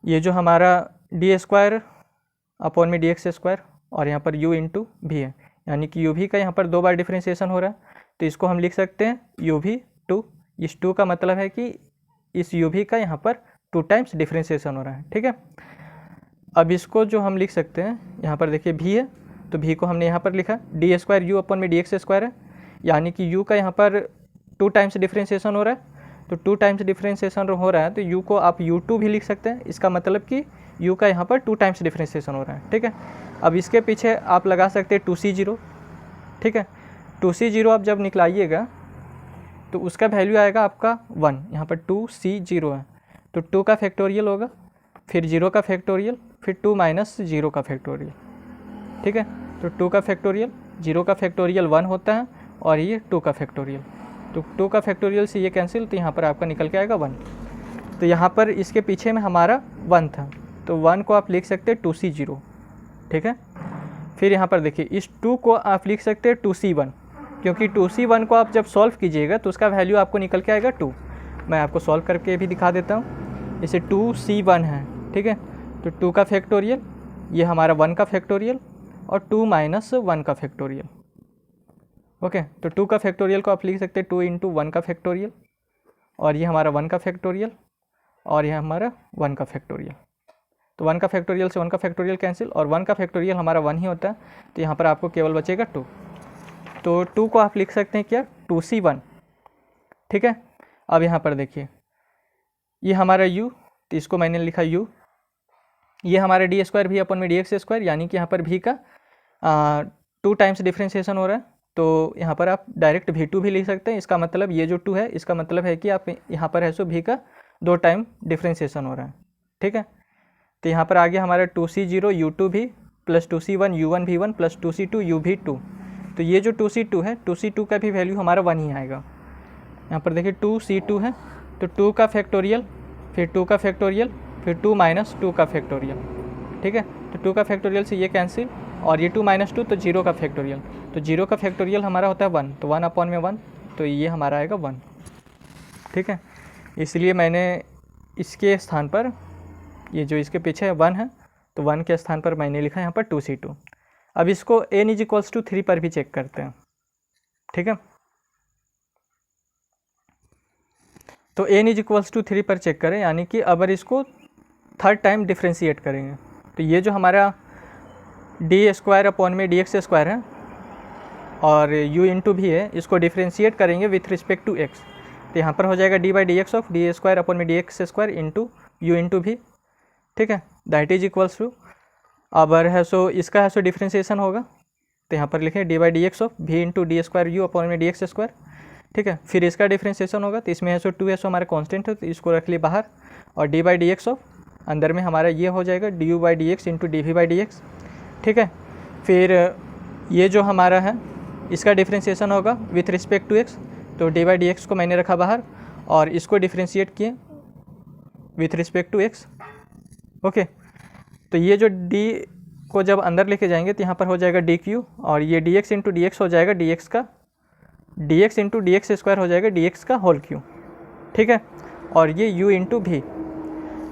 ये जो हमारा डी स्क्वायर अपॉन में डी एक्स स्क्वायर और यहाँ पर u इंटू भी है, यानी कि यू भी का यहाँ पर दो बार डिफ्रेंशिएशन हो रहा है, तो इसको हम लिख सकते हैं यू भी टू। इस टू का मतलब है कि इस यू भी का यहाँ पर 2 टाइम्स डिफ्रेंशिएशन हो रहा है। ठीक है, अब इसको जो हम लिख सकते हैं यहाँ पर देखिए भी है, तो भी को हमने यहाँ पर लिखा डी स्क्वायर यू अपॉन में डी एक्स स्क्वायर है, यानी कि u का यहाँ पर 2 टाइम्स डिफ्रेंशिएशन हो रहा है, तो 2 टाइम्स डिफ्रेंशिएशन हो रहा है तो u को आप u2 भी लिख सकते हैं, इसका मतलब कि u का यहाँ पर 2 टाइम्स डिफ्रेंशिएशन हो रहा है। ठीक है, अब इसके पीछे आप लगा सकते हैं 2c0। ठीक है, 2c0 आप जब निकलाइएगा तो उसका वैल्यू आएगा आपका 1, यहाँ पर 2c0 है तो 2 का फैक्टोरियल होगा, फिर 0 का फैक्टोरियल, फिर 2 माइनस 0 का फैक्टोरियल। ठीक है, तो 2 का फैक्टोरियल, 0 का फैक्टोरियल 1 होता है और ये 2 का फैक्टोरियल, तो 2 का फैक्टोरियल से ये कैंसिल, तो यहाँ पर आपका निकल के आएगा 1। तो यहाँ पर इसके पीछे में हमारा 1 था, तो 1 को आप लिख सकते हैं 2c0। ठीक है, फिर यहाँ पर देखिए इस 2 को आप लिख सकते हैं 2c1, क्योंकि 2c1 को आप जब सॉल्व कीजिएगा तो उसका वैल्यू आपको निकल के आएगा 2। मैं आपको सॉल्व करके भी दिखा देता हूँ। इसे 2c1 है। ठीक है, तो 2 का फैक्टोरियल, ये हमारा 1 का फैक्टोरियल और 2 माइनस 1 का फैक्टोरियल। ओके, तो 2 का फैक्टोरियल को आप लिख सकते हैं 2 इंटू 1 का फैक्टोरियल और ये हमारा 1 का फैक्टोरियल और यह हमारा 1 का फैक्टोरियल। तो 1 का फैक्टोरियल से 1 का फैक्टोरियल कैंसिल और 1 का फैक्टोरियल हमारा 1 ही होता है, तो यहाँ पर आपको केवल बचेगा 2। तो 2 को आप लिख सकते हैं क्या 2c1। ठीक है, अब यहाँ पर देखिए ये हमारा u, तो इसको मैंने लिखा u, ये हमारा डी स्क्वायर भी अपन में डी एक्स स्क्वायर, यानी कि यहाँ पर भी का 2 टाइम्स डिफ्रेंशिएशन हो रहा है, तो यहाँ पर आप डायरेक्ट v2 भी लिख सकते हैं। इसका मतलब ये जो 2 है इसका मतलब है कि आप यहाँ पर है सो भी का 2 टाइम डिफ्रेंशिएशन हो रहा है। ठीक है, तो यहाँ पर आ गया हमारा 2c0 u2 भी plus 2c1 u1 v1 plus 2c2 u v2। तो ये जो 2c2 है 2c2 का भी वैल्यू हमारा 1 ही आएगा। यहाँ पर देखिए 2c2 है तो 2 का फैक्टोरियल, फिर 2 का फैक्टोरियल, फिर 2 माइनस 2 का फैक्टोरियल। ठीक है, तो 2 का फैक्टोरियल से ये कैंसिल और ये 2 माइनस 2 तो 0 का फैक्टोरियल, तो 0 का फैक्टोरियल हमारा होता है 1, तो 1 अपॉन में 1, तो ये हमारा आएगा 1। ठीक है, इसलिए मैंने इसके स्थान पर, ये जो इसके पीछे 1 है तो 1 के स्थान पर मैंने लिखा यहाँ पर 2c2। अब इसको n = 3 पर भी चेक करते हैं। ठीक है, तो n = 3 पर चेक करें, यानी कि अगर इसको 3rd टाइम डिफ्रेंशिएट करेंगे तो ये जो हमारा डी स्क्वायर अपॉन में डी एक्स स्क्वायर है और u इंटू भी है, इसको डिफ्रेंशिएट करेंगे विथ रिस्पेक्ट टू x। तो यहाँ पर हो जाएगा d by d x of d square upon में d x square into u into v, ठीक है, दैट इज इक्वल्स टू, अब है सो इसका है सो डिफ्रेंशिएशन होगा, तो यहाँ पर लिखें d by d x of v into d square u upon में डी एक्स स्क्वायर, ठीक है। फिर इसका डिफ्रेंशिएशन होगा, तो इसमें है सो 2 है सो हमारा कांस्टेंट है, तो इसको रख लिए बाहर, और d by d x of अंदर में हमारा ये हो जाएगा d u by d x into d v by d x, ठीक है। फिर ये जो हमारा है इसका डिफ्रेंशिएशन होगा विथ रिस्पेक्ट टू एक्स, तो डी बाई डी एक्स को मैंने रखा बाहर और इसको डिफ्रेंशिएट किए with respect to x, okay. तो ये जो डी को जब अंदर लेके जाएंगे तो यहाँ पर हो जाएगा डी क्यू, और ये D x into d x हो जाएगा डी एक्स का, D x into d x square हो जाएगा डी एक्स का होल क्यू, ठीक है। और ये u इंटू भी,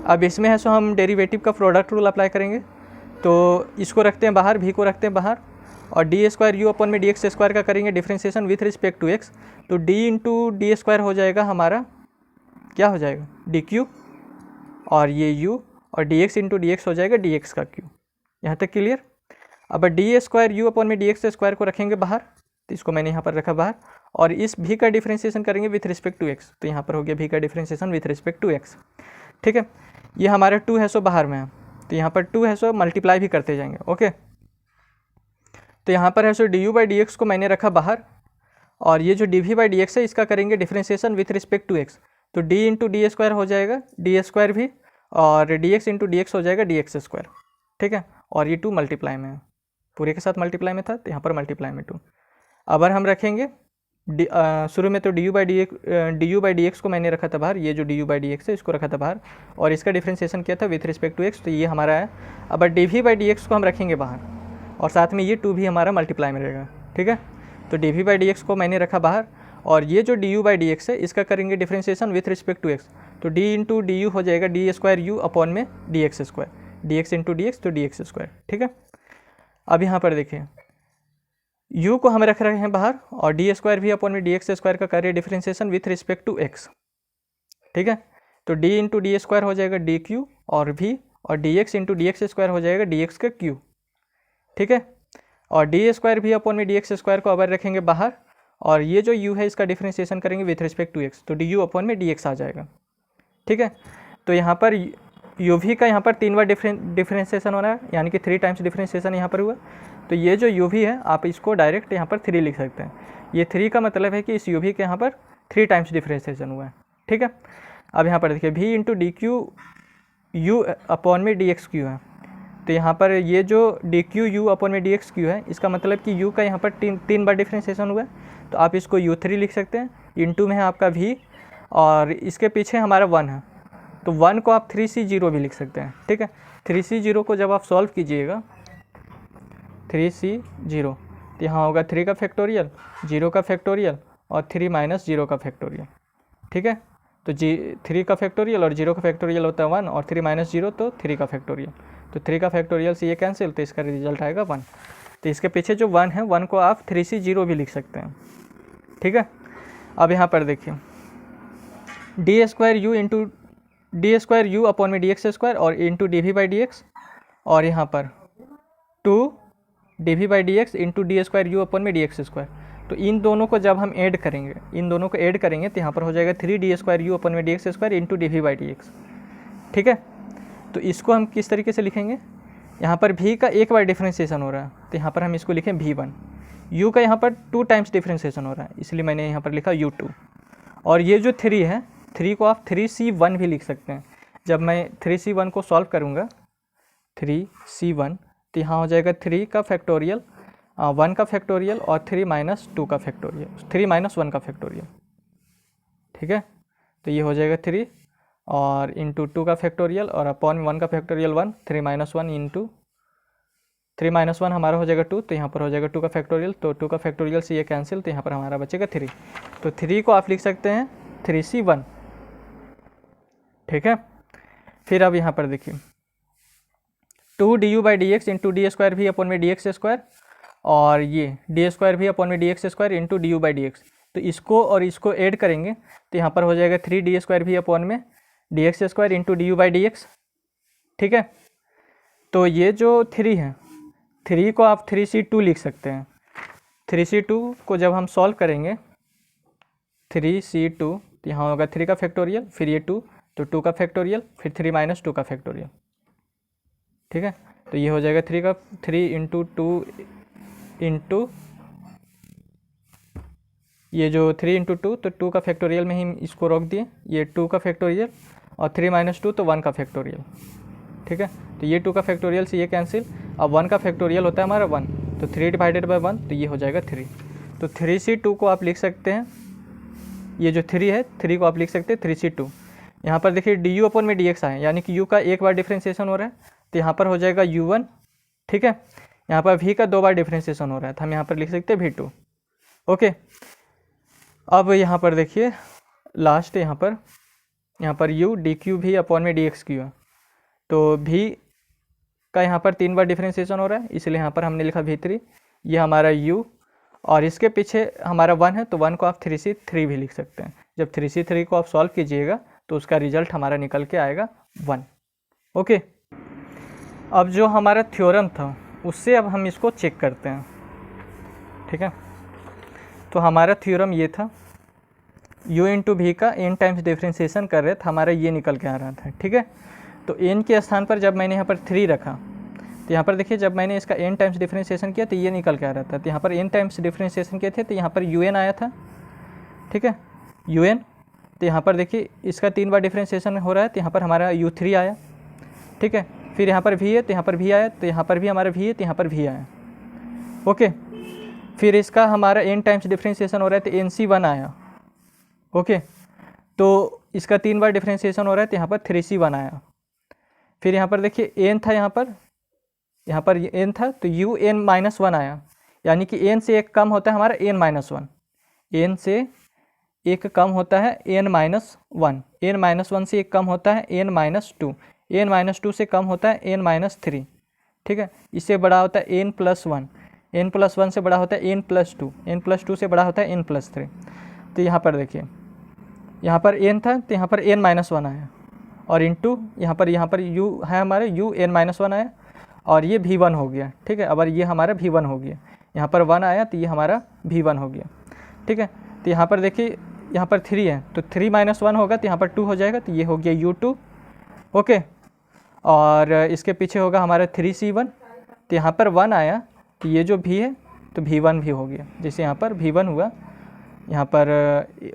अब इसमें है सो हम डेरिवेटिव का प्रोडक्ट रूल अप्लाई करेंगे, तो इसको रखते हैं बाहर, भी को रखते हैं बाहर, और डी स्क्वायर यू अपॉन में डी एक्स स्क्वायर का करेंगे differentiation with respect to x, तो डी इंटू डी स्क्वायर हो जाएगा हमारा, क्या हो जाएगा डी क्यू, और ये u और d x into d x हो जाएगा डी एक्स का क्यू। यहाँ तक क्लियर। अब डी स्क्वायर यू अपॉन में डी एक्स स्क्वायर को रखेंगे बाहर, तो इसको मैंने यहाँ पर रखा बाहर, और इस भी का डिफ्रेंशिएशन करेंगे विथ रिस्पेक्ट टू एक्स, तो यहाँ पर हो गया भी का differentiation with respect to x, ठीक है। ये हमारा 2 है सो बाहर में है, तो यहाँ पर 2 है सो मल्टीप्लाई भी करते जाएंगे, ओके। तो यहाँ पर है so d u by d x को मैंने रखा बाहर, और ये जो d v by d x है इसका करेंगे differentiation with respect to x, तो डी इंटू डी स्क्वायर हो जाएगा डी स्क्वायर भी, और d x into d x हो जाएगा डी एक्स स्क्वायर, ठीक है। और ये 2 मल्टीप्लाई में है, पूरे के साथ मल्टीप्लाई में था, तो यहाँ पर मल्टीप्लाई में 2। अब हम रखेंगे शुरू में तो d u by d x को मैंने रखा था बाहर, ये जो d u by d x है इसको रखा था बाहर, और इसका डिफ्रेंशिएशन किया था विथ रिस्पेक्ट टू एक्स, तो ये हमारा है। अब d v by d x को हम रखेंगे बाहर, और साथ में ये 2 भी हमारा मल्टीप्लाई में रहेगा, ठीक है। तो d v by d x को मैंने रखा बाहर, और ये जो d u by d x है इसका करेंगे differentiation with respect to x, तो डी इंटू डी यू हो जाएगा डी स्क्वायर यू अपॉन में d x square, d x into d x तो डी एक्स स्क्वायर, ठीक है। अब यहाँ पर देखिए u को हम रख रहे हैं बाहर, और डी स्क्वायर भी अपॉन में डी एक्स स्क्वायर का करें differentiation with respect to x, ठीक है। तो d इंटू डी स्क्वायर हो जाएगा डी क्यू और भी, और d x into d x square हो जाएगा डी एक्स का क्यू, ठीक है। और डी स्क्वायर भी अपॉन में डी एक्स स्क्वायर को अब रखेंगे बाहर, और ये जो u है इसका डिफ्रेंशिएशन करेंगे विथ रिस्पेक्ट टू एक्स, तो डी यू अपॉन में डी एक्स आ जाएगा, ठीक है। तो यहाँ पर u v का यहाँ पर 3 बार डिफ्रेंशिएशन हो रहा है, यानी कि 3 टाइम्स डिफ्रेंशिएशन यहाँ पर हुआ। तो ये जो u v है आप इसको डायरेक्ट यहाँ पर 3 लिख सकते हैं, ये 3 का मतलब है कि इस u v के यहाँ पर 3 टाइम्स डिफ्रेंशिएशन हुआ है, ठीक है। अब यहाँ पर देखिए v into D Q U upon में डी एक्स क्यू है, तो यहाँ पर ये जो डी क्यू यू अपॉन में डी एक्स क्यू है इसका मतलब कि u का यहाँ पर 3 बार डिफ्रेंशिएशन हुआ है, तो आप इसको u3 लिख सकते हैं, इंटू में है आपका v, और इसके पीछे हमारा 1 है, तो 1 को आप 3c0 भी लिख सकते हैं, ठीक है। 3c0 को जब आप सॉल्व कीजिएगा 3c0, तो यहाँ होगा 3 का फैक्टोरियल, 0 का फैक्टोरियल और 3 माइनस 0 का फैक्टोरियल, ठीक है। तो 3 का फैक्टोरियल और 0 का फैक्टोरियल होता है 1, और 3 माइनस 0 तो 3 का फैक्टोरियल, तो 3 का फैक्टोरियल से ये कैंसिल, तो इसका रिजल्ट आएगा 1। तो इसके पीछे जो 1 है 1 को आप 3c0 भी लिख सकते हैं, ठीक है। अब यहाँ पर देखिए d square u into d square u upon में डी एक्स स्क्वायर और into d v by d x, और यहाँ पर 2 d v by d x into d square u upon में डी एक्स स्क्वायर। तो इन दोनों को जब हम ऐड करेंगे, इन दोनों को ऐड करेंगे तो यहाँ पर हो जाएगा 3 डी स्क्वायर यू अपॉन में d x square into d v by d x, ठीक है। तो इसको हम किस तरीके से लिखेंगे, यहाँ पर v का 1 बार डिफ्रेंशिएशन हो रहा है, तो यहाँ पर हम इसको लिखें v1, u का यहाँ पर 2 टाइम्स डिफ्रेंशिएशन हो रहा है, इसलिए मैंने यहाँ पर लिखा u2, और ये जो 3 है 3 को आप 3c1 भी लिख सकते हैं। जब मैं 3c1 को सॉल्व करूँगा 3c1, तो यहाँ हो जाएगा 3 का फैक्टोरियल, 1 का फैक्टोरियल और 3 माइनस 2 का फैक्टोरियल, 3 माइनस 1 का फैक्टोरियल, ठीक है। तो ये हो जाएगा 3 और इंटू 2 का फैक्टोरियल और अपॉन 1 का फैक्टोरियल 1, 3 माइनस 1 इंटू 3 माइनस 1 हमारा हो जाएगा 2, तो यहाँ पर हो जाएगा 2 का फैक्टोरियल, तो 2 का फैक्टोरियल से ये कैंसिल, तो यहाँ पर हमारा बचेगा 3। तो 3 को आप लिख सकते हैं 3c1, ठीक है। फिर अब यहाँ पर देखिए 2 D u by d x into d square v upon में डी एक्स स्क्वायर, और ये डी स्क्वायर भी अपॉन में d x square into d u by d x, तो इसको और इसको ऐड करेंगे तो यहाँ पर हो जाएगा 3 डी स्क्वायर भी अपॉन में d x square into d u by d x, ठीक है। तो ये जो 3 है 3 को आप 3c2 लिख सकते हैं। 3c2 को जब हम सॉल्व करेंगे 3c2 तो यहाँ होगा 3 का फैक्टोरियल, फिर ये 2 तो 2 का फैक्टोरियल, फिर 3 माइनस 2 का फैक्टोरियल। ठीक है, तो ये हो जाएगा 3 इंटू 2 इंटू ये जो 3 इंटू 2 तो 2 का फैक्टोरियल में ही इसको रोक दिए, ये 2 का फैक्टोरियल और 3 माइनस 2 तो 1 का फैक्टोरियल। ठीक है, तो ये 2 का फैक्टोरियल से ये कैंसिल, अब 1 का फैक्टोरियल होता है हमारा 1, तो 3 डिवाइडेड बाय 1 तो ये हो जाएगा 3। तो 3c2 को आप लिख सकते हैं, ये जो 3 है 3 को आप लिख सकते हैं 3c2। यहाँ पर देखिए du अपॉन में dx आए, यानी कि u का एक बार डिफ्रेंशिएशन हो रहा है तो यहाँ पर हो जाएगा u1। ठीक है, यहाँ पर v का 2 बार डिफ्रेंशिएशन हो रहा है तो हम यहाँ पर लिख सकते हैं v2। ओके, अब यहाँ पर देखिए लास्ट यहाँ पर u dq भी अपॉन में dx क्यू है, तो v का यहाँ पर 3 बार डिफ्रेंशिएशन हो रहा है इसलिए यहाँ पर हमने लिखा v3। ये हमारा u और इसके पीछे हमारा 1 है तो 1 को आप 3c3 भी लिख सकते हैं। जब 3c3 को आप सॉल्व कीजिएगा तो उसका रिजल्ट हमारा निकल के आएगा 1। ओके, अब जो हमारा थ्योरम था उससे अब हम इसको चेक करते हैं। ठीक है, तो हमारा थ्योरम ये था, u इंटू वी का n टाइम्स डिफ्रेंशिएशन कर रहे थे, हमारा ये निकल के आ रहा था। ठीक है, तो n के स्थान पर जब मैंने यहाँ पर 3 रखा तो यहाँ पर देखिए जब मैंने इसका n टाइम्स डिफ्रेंशिएशन किया तो ये निकल के आ रहा था, तो यहाँ पर n टाइम्स डिफ्रेंशिएशन किए थे तो यहाँ पर un आया था। ठीक है, un, तो यहाँ पर देखिए इसका 3 बार डिफ्रेंशिएशन हो रहा है तो यहाँ पर हमारा u3 आया। ठीक है, फिर यहाँ पर v है तो यहाँ पर v आया, तो यहाँ पर भी हमारा v है तो यहाँ पर v आया। ओके, फिर इसका हमारा n टाइम्स डिफ्रेंशिएशन हो रहा है तो nc1 आया। ओके, तो इसका 3 बार डिफ्रेंशिएशन हो रहा है तो यहाँ पर 3c1 आया। फिर यहाँ पर देखिए n था, यहाँ पर n था तो un-1 आया, यानी कि n से एक कम होता है हमारा n-1, n से एक कम होता है n-1, n-1 से एक कम होता है n-2, n-2 से कम होता है n-3। ठीक है, इससे बड़ा होता है n+1, n+1 से बड़ा होता है n+2, n+2 से बड़ा होता है n+3। तो यहाँ पर देखिए यहाँ पर n था तो यहाँ पर n-1 आया और इंटू यहाँ पर u है हमारे un-1 आया और ये v1 हो गया। ठीक है, अब ये हमारा v1 हो गया, यहाँ पर 1 आया तो ये हमारा v1 हो गया। ठीक है, तो यहाँ पर देखिए यहाँ पर 3 है तो 3 - 1 होगा तो यहाँ पर 2 हो जाएगा, तो ये हो गया u2। ओके, और इसके पीछे होगा हमारा 3c1, तो यहाँ पर 1 आया तो ये जो v है तो v1 भी हो गया। जैसे यहाँ पर v1 हुआ, यहाँ पर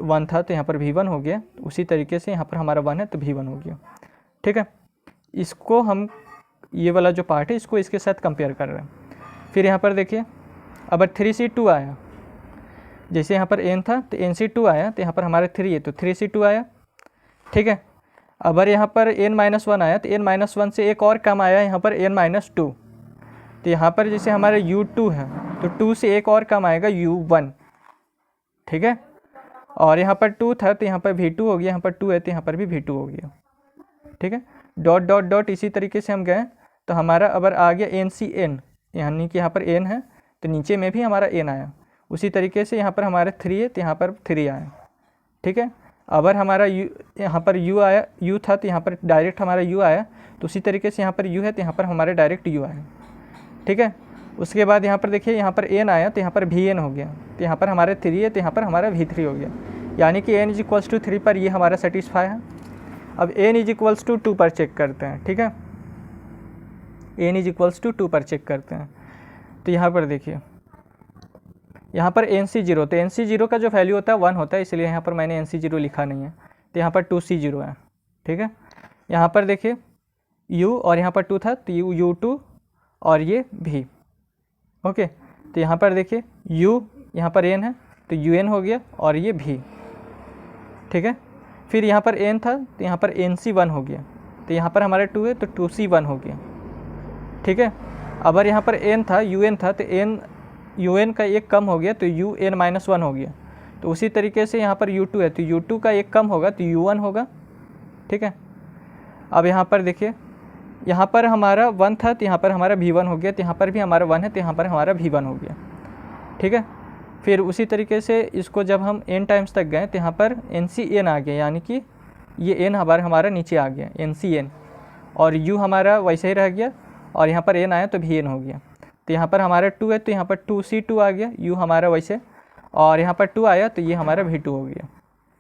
1 था तो यहाँ पर v1 हो गया, उसी तरीके से यहाँ पर हमारा 1 है तो v1 हो गया। ठीक है, इसको हम ये वाला जो पार्ट है इसको इसके साथ कंपेयर कर रहे हैं। फिर यहाँ पर देखिए अब 3c2 आया, जैसे यहाँ पर n था तो nc2 आया तो यहाँ पर हमारा 3 है तो 3c2 आया। ठीक है, अब यहाँ पर n-1 आया तो n-1 से एक और कम आया यहाँ पर n-2, तो यहाँ पर जैसे हमारा u2 है तो 2 से एक और कम आएगा u1। ठीक है, और यहाँ पर 2 था तो यहाँ पर v2 हो गया, यहाँ पर 2 है तो यहाँ पर भी v2 हो गया। ठीक है, डॉट डॉट डॉट इसी तरीके से हम गए तो हमारा अब आ गया ncn, यानी कि यहाँ पर n है तो नीचे में भी हमारा n आया। उसी तरीके से यहाँ पर हमारा 3 है तो यहाँ पर 3 आया। ठीक है, अगर हमारा यहाँ पर u आया, u था तो यहाँ पर डायरेक्ट हमारा u आया, तो उसी तरीके से यहाँ पर u है तो यहाँ पर हमारे डायरेक्ट u आया। ठीक है, उसके बाद यहाँ पर देखिए यहाँ पर n आया तो यहाँ पर vn हो गया, तो यहाँ पर हमारे 3 है तो यहाँ पर हमारा v3 हो गया, यानी कि n = 3 पर ये हमारा सेटिस्फाई है। अब n = 2 पर चेक करते हैं। ठीक है, n = 2 पर चेक करते हैं, तो यहाँ पर देखिए यहाँ पर nc0, तो nc0 का जो वैल्यू होता है 1 होता है, इसलिए यहाँ पर मैंने nc0 लिखा नहीं है, तो यहाँ पर 2c0 है। ठीक है, यहाँ पर देखिए u और यहाँ पर 2 था तो u2 और ये v। ओके, तो यहाँ पर देखिए u यहाँ पर n है तो un हो गया और ये v। ठीक है, फिर यहाँ पर n था तो यहाँ पर nc1 हो गया, तो यहाँ पर हमारा 2 है तो 2c1 हो गया। ठीक है, अगर यहाँ पर n था un था तो un का एक कम हो गया तो un-1 हो गया, तो उसी तरीके से यहाँ पर u2 है तो u2 का एक कम होगा तो u1 होगा। ठीक है, अब यहाँ पर देखिए यहाँ पर हमारा 1 था तो यहाँ पर हमारा v1 हो गया, तो यहाँ पर भी हमारा 1 है तो यहाँ पर हमारा v1 हो गया। ठीक है, फिर उसी तरीके से इसको जब हम n टाइम्स तक गए तो यहाँ पर ncn आ गया, यानी कि ये n हमारा नीचे आ गया ncn, और u हमारा वैसे ही रह गया और यहाँ पर n आया तो vn हो गया। तो यहाँ पर हमारा 2 है तो यहाँ पर 2C2 आ गया, U हमारा वैसे, और यहाँ पर 2 आया तो ये हमारा V2 हो गया।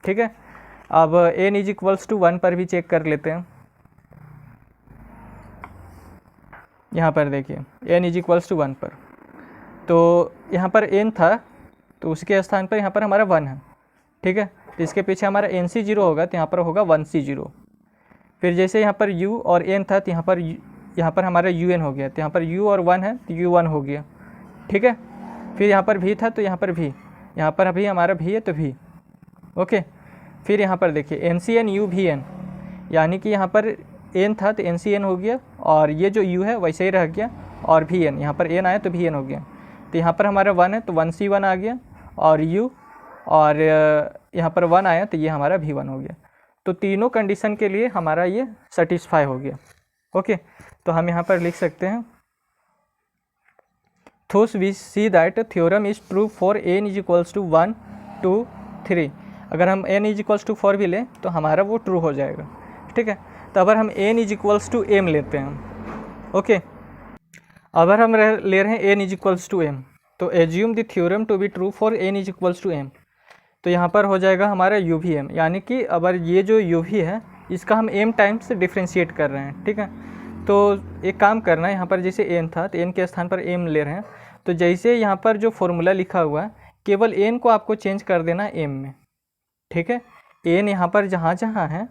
ठीक है, अब n इज इक्वल्स टू 1 पर भी चेक कर लेते हैं। यहाँ पर देखिए n इज इक्वल्स टू 1 पर, तो यहाँ पर n था तो उसके स्थान पर यहाँ पर हमारा 1 है। ठीक है, तो इसके पीछे हमारा NC 0 होगा तो यहाँ पर होगा 1C 0। फिर जैसे यहाँ पर U और n था तो यहाँ पर हमारा UN हो गया, तो यहाँ पर U और 1 है तो U1 हो गया। ठीक है, फिर यहाँ पर V था तो यहाँ पर V, यहाँ पर अभी हमारा V है तो V। ओके, फिर यहाँ पर देखिए NCN U VN, यानी कि यहाँ पर n था तो NCN हो गया, और ये जो U है वैसे ही रह गया, और VN यहाँ पर n आया तो VN हो गया। तो यहाँ पर हमारा 1 है तो 1C1 आ गया, और U और यहाँ पर 1 आया तो ये हमारा V1 हो गया। तो तीनों कंडीशन के लिए हमारा ये सेटिस्फाई हो गया। ओके, तो हम यहाँ पर लिख सकते हैं thus we see that theorem is true for n is equals to 1 2 3। अगर हम n इज इक्वल्स टू 4 भी लें तो हमारा वो ट्रू हो जाएगा। ठीक है, तो अगर हम n is equals to m लेते हैं, ओके, अगर हम ले रहे हैं n is equals to m, तो assume the theorem to be true for n is equals to m, तो यहाँ पर हो जाएगा हमारा u भी m, यानी कि अगर ये जो u भी है इसका हम m टाइम्स डिफ्रेंशिएट कर रहे हैं। ठीक है, तो एक काम करना है, यहाँ पर जैसे n था तो n के स्थान पर m ले रहे हैं, तो जैसे यहाँ पर जो फॉर्मूला लिखा हुआ है केवल n को आपको चेंज कर देना है m में। ठीक है, n यहाँ पर जहाँ जहाँ है,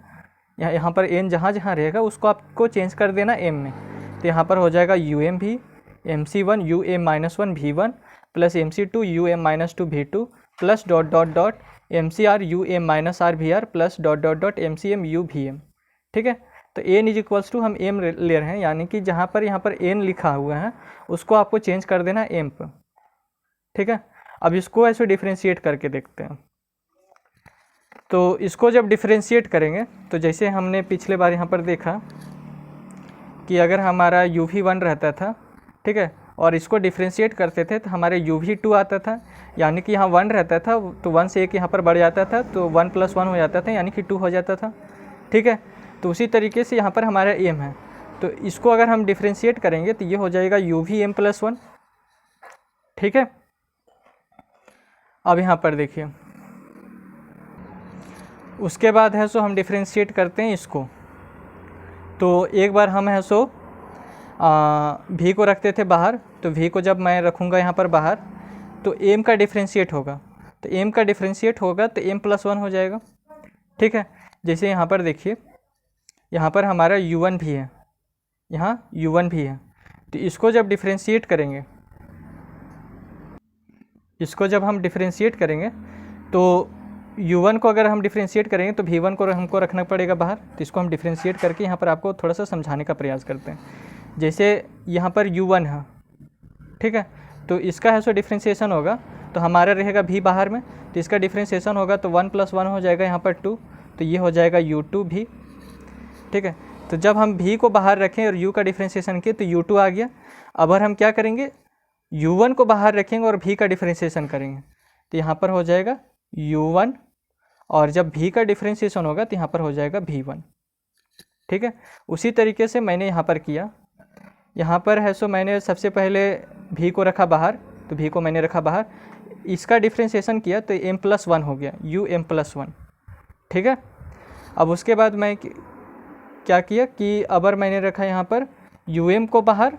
यहाँ पर n जहाँ जहाँ रहेगा उसको आपको चेंज कर देना m में। तो यहाँ पर हो जाएगा um भी mc1 um-1 v1 plus mc2 um-2 v2 plus dot dot dot mcr um-r vr plus dot dot dot mcm u vm। ठीक है, तो n इज इक्वल्स टू हम m ले रहे हैं, यानी कि जहाँ पर यहाँ पर n लिखा हुआ है उसको आपको चेंज कर देना m पर। ठीक है, अब इसको ऐसे डिफ्रेंशिएट करके देखते हैं। तो इसको जब डिफ्रेंशिएट करेंगे तो जैसे हमने पिछले बार यहाँ पर देखा कि अगर हमारा UV1 रहता था, ठीक है, और इसको डिफ्रेंशिएट करते थे तो हमारे UV2 आता था, यानी कि यहाँ 1 रहता था तो 1 से 1 यहाँ पर बढ़ जाता था तो 1 + 1 हो जाता था, यानी कि 2 हो जाता था। ठीक है, तो उसी तरीके से यहाँ पर हमारा m है, तो इसको अगर हम डिफ्रेंशिएट करेंगे तो ये हो जाएगा UVm + 1। ठीक है, अब यहाँ पर देखिए उसके बाद है सो हम डिफ्रेंशिएट करते हैं इसको, तो एक बार हम है सो v को रखते थे बाहर, तो v को जब मैं रखूँगा यहाँ पर बाहर तो m का डिफ्रेंशिएट होगा, तो m का डिफ्रेंशिएट होगा तो m + 1 हो जाएगा। ठीक है, जैसे यहाँ पर देखिए यहाँ पर हमारा u1 भी है, यहाँ u1 भी है, तो इसको जब डिफ्रेंशिएट करेंगे, इसको जब हम डिफ्रेंशिएट करेंगे तो u1 को अगर हम डिफ्रेंशिएट करेंगे तो v1 को हमको रखना पड़ेगा बाहर, तो इसको हम डिफ्रेंशिएट करके यहाँ पर आपको थोड़ा सा समझाने का प्रयास करते हैं। जैसे यहाँ पर u1 है, ठीक है, तो इसका है सो डिफ्रेंशिएशन होगा तो हमारा रहेगा v बाहर में, तो इसका डिफ्रेंशिएशन होगा तो 1 + 1 हो जाएगा यहाँ पर 2, तो ये हो जाएगा u2 भी। ठीक है, तो जब हम v को बाहर रखें और u का डिफ्रेंशिएशन किए तो u2 आ गया। अब अगर हम क्या करेंगे, u1 को बाहर रखेंगे और v का डिफ्रेंशिएशन करेंगे तो यहाँ पर हो जाएगा u1, और जब v का डिफ्रेंशिएशन होगा तो यहाँ पर हो जाएगा v1। ठीक है, उसी तरीके से मैंने यहाँ पर किया, यहाँ पर है सो मैंने सबसे पहले v को रखा बाहर, तो v को मैंने रखा बाहर, इसका डिफ्रेंशिएशन किया तो m + 1 हो गया, um + 1। ठीक है, अब उसके बाद मैं क्या किया कि अगर मैंने रखा यहाँ पर um को बाहर,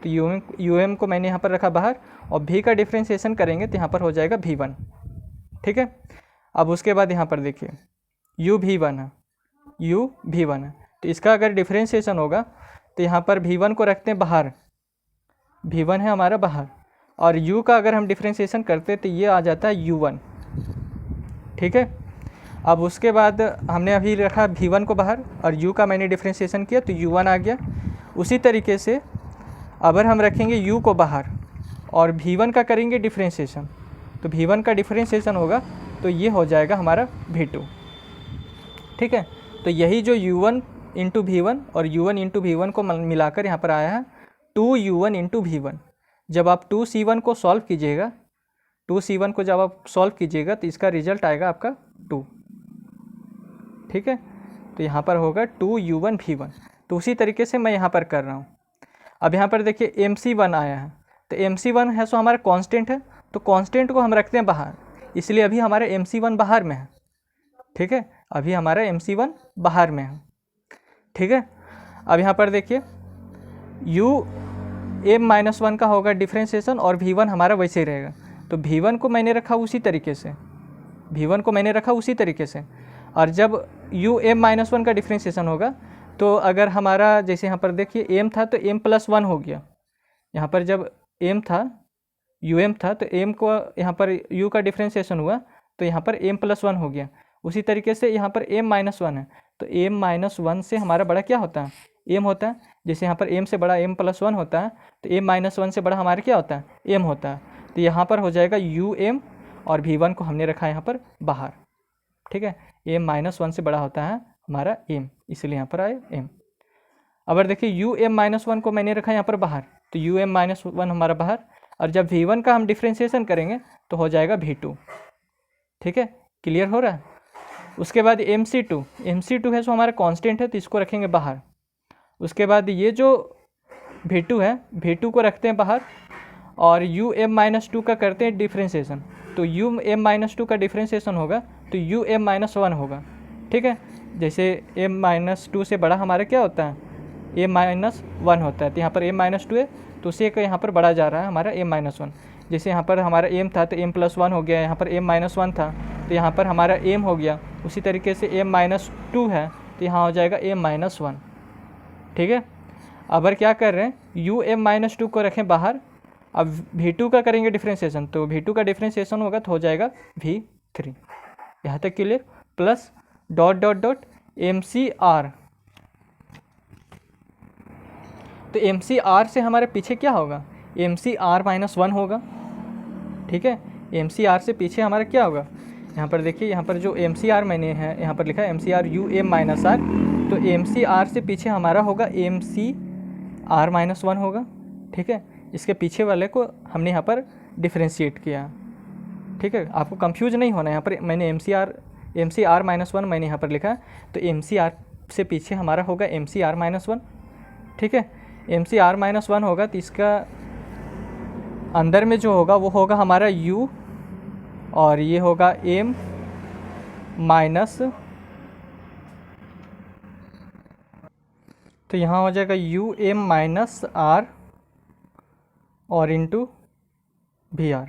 तो um को मैंने यहाँ पर रखा बाहर, और v का डिफ्रेंशिएशन करेंगे तो यहाँ पर हो जाएगा v1। ठीक है, अब उसके बाद यहाँ पर देखिए u v1 है, तो इसका अगर डिफ्रेंशिएशन होगा तो यहाँ पर v1 को रखते हैं बाहर, v1 है हमारा बाहर, और u का अगर हम डिफ्रेंशिएशन करते तो ये आ जाता है u1। ठीक है, अब उसके बाद हमने अभी रखा v1 को बाहर और u का मैंने डिफ्रेंशिएशन किया तो u1 आ गया। उसी तरीके से अगर हम रखेंगे u को बाहर और v1 का करेंगे डिफ्रेंशिएशन, तो v1 का डिफ्रेंशिएशन होगा तो ये हो जाएगा हमारा v2। ठीक है, तो यही जो u1 × v1 और u1 × v1 को मिलाकर यहाँ पर आया है 2u1 × v1। जब आप 2c1 को सॉल्व कीजिएगा, 2c1 को जब आप सॉल्व कीजिएगा तो इसका रिजल्ट आएगा आपका 2। ठीक है, तो यहाँ पर होगा 2u1 v1। तो उसी तरीके से मैं यहाँ पर कर रहा हूँ। अब यहाँ पर देखिए mc1 आया है, तो MC1 है सो हमारा कांस्टेंट है, तो कांस्टेंट को हम रखते हैं बाहर, इसलिए अभी हमारा MC1 बाहर में है। ठीक है, अभी हमारा MC1 बाहर में है। ठीक है, अब यहाँ पर देखिए UM-1 का होगा डिफ्रेंशिएशन और V1 हमारा वैसे ही रहेगा। तो V1 को मैंने रखा उसी तरीके से, V1 को मैंने रखा उसी तरीके से। और जब UM-1 का डिफ्रेंशिएशन होगा तो अगर हमारा जैसे यहाँ पर देखिए M था तो M+1 हो गया। यहाँ पर जब M था, UM था, तो M को यहाँ पर U का डिफ्रेंशिएशन हुआ तो यहाँ पर M+1 हो गया। उसी तरीके से यहाँ पर M-1 है, तो M-1 से हमारा बड़ा क्या होता है? M होता है। जैसे यहाँ पर M से बड़ा M+1 होता है, तो M-1 से बड़ा हमारा क्या होता है? M होता है। तो यहाँ पर हो जाएगा UM और V1 को हमने रखा है यहाँ पर बाहर। ठीक है, M-1 से बड़ा होता है हमारा M, इसलिए यहाँ पर आए M। अगर देखिए UM-1 को मैंने रखा यहाँ पर बाहर, तो UM-1 हमारा बाहर, और जब V1 का हम डिफ्रेंशिएशन करेंगे तो हो जाएगा V2। ठीक है, क्लियर हो रहा है? उसके बाद MC2 है सो हमारा कांस्टेंट है, तो इसको रखेंगे बाहर। उसके बाद ये जो V2 है, V2 को रखते हैं बाहर और UM-2 का करते हैं डिफ्रेंशिएशन। तो UM-2 का डिफ्रेंशिएशन होगा तो UM-1 होगा। ठीक है, जैसे M-2 से बड़ा हमारा क्या होता है? M-1 होता है। तो यहाँ पर M-2 है तो उसी का यहाँ पर बढ़ा जा रहा है हमारा M-1। जैसे यहाँ पर हमारा M था तो M+1 हो गया, यहाँ पर M-1 था तो यहाँ पर हमारा M हो गया। उसी तरीके से M-2 है तो यहाँ हो जाएगा M-1। ठीक है, अगर क्या कर रहे हैं UM-2 को रखें बाहर, अब V2 का करेंगे डिफ्रेंशिएशन, तो V2 का डिफ्रेंशिएशन होगा तो हो जाएगा V3। यहाँ तक clear? Plus dot dot dot MCR, तो MCR से हमारे पीछे क्या होगा? MCR-1 होगा। ठीक है, MCR से पीछे हमारा क्या होगा? यहाँ पर देखिए, यहाँ पर जो MCR मैंने है यहाँ पर लिखा है MCR UM-R, तो MCR से पीछे हमारा होगा MCR-1 होगा। ठीक है, इसके पीछे वाले को हमने यहाँ पर डिफ्रेंशिएट किया। ठीक है, आपको कंफ्यूज नहीं होना, यहाँ पर मैंने MCR-1 मैंने यहाँ पर लिखा है, तो MCR से पीछे हमारा होगा MCR-1। ठीक है, MCR-1 होगा तो इसका अंदर में जो होगा वो होगा हमारा U और ये होगा M माइनस, तो यहाँ हो जाएगा UM-R और इंटू VR।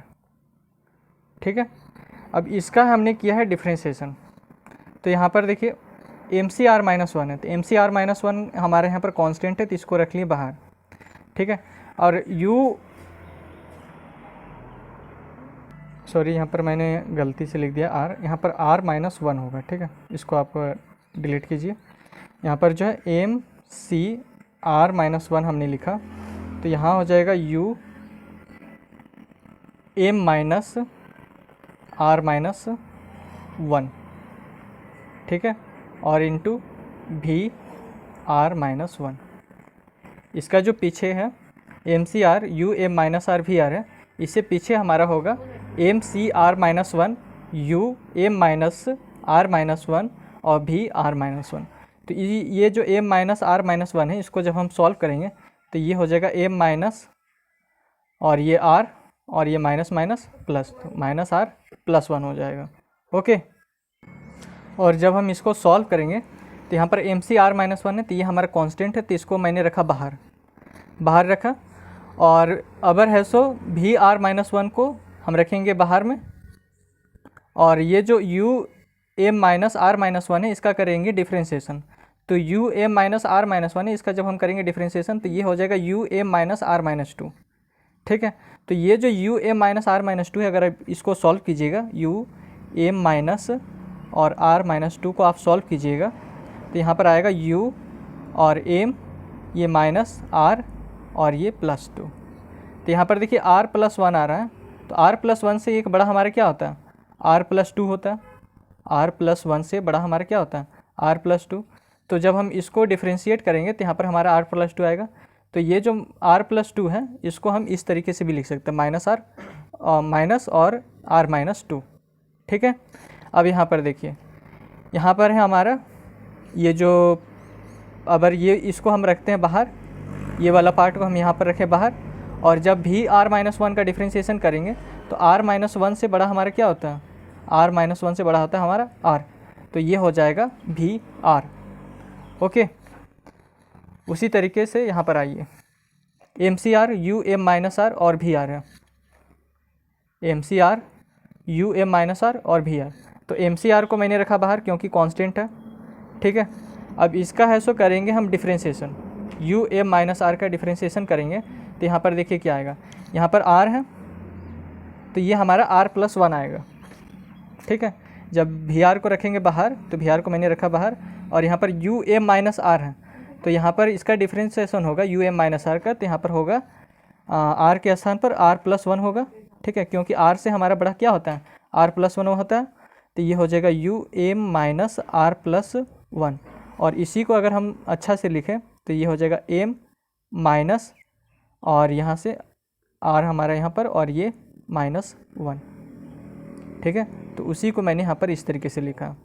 ठीक है, अब इसका हमने किया है डिफ्रेंशिएशन, तो यहाँ पर देखिए MCR-1 है, तो MCR-1 हमारे यहाँ पर कांस्टेंट है तो इसको रख लिए बाहर। ठीक है, और यहाँ पर मैंने गलती से लिख दिया R, यहाँ पर R-1 होगा। ठीक है, इसको आप डिलीट कीजिए। यहाँ पर जो है MCR-1 हमने लिखा, तो यहाँ हो जाएगा UM-R-1। ठीक है, और इंटू VR-1। इसका जो पीछे है MCR UM-R-VR है, इससे पीछे हमारा होगा MCR-1 UM-R-1 और VR-1। तो ये जो M-R-1 है, इसको जब हम सॉल्व करेंगे तो ये हो जाएगा M माइनस और ये R और ये माइनस माइनस प्लस, तो -R+1 हो जाएगा। ओके, और जब हम इसको सॉल्व करेंगे तो यहाँ पर MCR-1 है तो ये हमारा कांस्टेंट है, तो इसको मैंने रखा बाहर रखा, और अबर है सो VR-1 को हम रखेंगे बाहर में, और ये जो UM-R-1 है इसका करेंगे डिफ्रेंशिएशन। तो UM-R-1 है, इसका जब हम करेंगे डिफ्रेंशिएशन तो ये हो जाएगा UM-R-2। ठीक है, तो ये जो UM-R-2 है, अगर आप इसको सॉल्व कीजिएगा UM- और R-2 को आप सॉल्व कीजिएगा तो यहाँ पर आएगा U और M, ये माइनस R और ये +2। तो यहाँ पर देखिए R+1 आ रहा है, तो R+1 से एक बड़ा हमारा क्या होता है? R+2 होता है। R+1 से बड़ा हमारा क्या होता है? R+2। तो जब हम इसको डिफ्रेंशिएट करेंगे तो यहाँ पर हमारा R+2 आएगा। तो ये जो R+2 है इसको हम इस तरीके से भी लिख सकते हैं, माइनस और R-2। ठीक है, अब यहाँ पर देखिए, यहाँ पर है हमारा ये जो, अगर ये इसको हम रखते हैं बाहर, ये वाला पार्ट को हम यहाँ पर रखें बाहर, और जब भी r माइनस वन का डिफ्रेंशिएशन करेंगे तो r माइनस वन से बड़ा हमारा क्या होता है, r माइनस वन से बड़ा होता है हमारा r, तो ये हो जाएगा भी r। ओके, उसी तरीके से यहाँ पर आइए, m C r u m minus r और भी आर है, m C r u m minus r और भी आर। तो एम सी आर को मैंने रखा बाहर क्योंकि कांस्टेंट है, ठीक है। अब इसका है सो करेंगे हम differentiation, u m minus r का डिफ्रेंशिएशन करेंगे तो यहाँ पर देखिए क्या आएगा, यहाँ पर आर है तो ये हमारा आर प्लस वन आएगा, ठीक है। जब भी आर को रखेंगे बाहर तो भी आर को मैंने रखा बाहर, और यहाँ पर यू एम माइनस आर है तो यहाँ पर इसका डिफ्रेंशिएशन होगा यू एम माइनस आर का, तो यहाँ पर होगा आर के स्थान पर आर प्लस वन होगा, ठीक है, क्योंकि आर से हमारा बड़ा क्या होता है, आर प्लस वन होता है। तो ये हो जाएगा u m minus r plus one, और इसी को अगर हम अच्छा से लिखें तो ये हो जाएगा एम माइनस और यहाँ से आर हमारा यहाँ पर और ये माइनस वन, ठीक है। तो उसी को मैंने यहाँ पर इस तरीके से लिखा।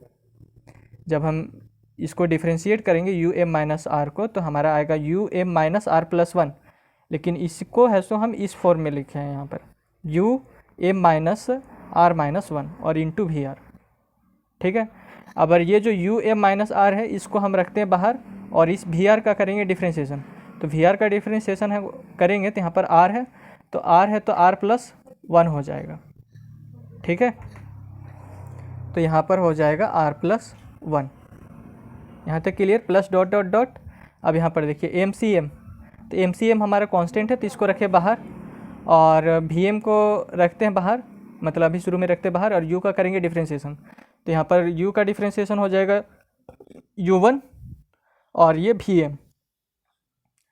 जब हम इसको डिफ्रेंशिएट करेंगे यू एम माइनस आर को तो हमारा आएगा u m minus r plus one, लेकिन इसको है सो हम इस फॉर्म में लिखे हैं यहाँ पर u m minus r minus one और इंटू भी आर, ठीक है। अब ये जो यू एम माइनस आर है इसको हम रखते हैं बाहर और इस भी आर का करेंगे डिफ्रेंशिएशन, तो भी आर का डिफ्रेंशिएशन है करेंगे तो यहाँ पर आर है तो आर प्लस वन हो जाएगा, ठीक है। तो यहाँ पर हो जाएगा आर प्लस वन, यहाँ तक clear, plus dot dot dot. अब यहाँ पर देखिए एम सी एम, तो एम सी एम हमारा कांस्टेंट है तो इसको रखे बाहर, और भी एम को रखते हैं बाहर, मतलब अभी शुरू में रखते हैं बाहर, और यू का करेंगे डिफ्रेंशिएशन। तो यहाँ पर यू का डिफ्रेंशिएशन हो जाएगा यू वन और ये भी एम,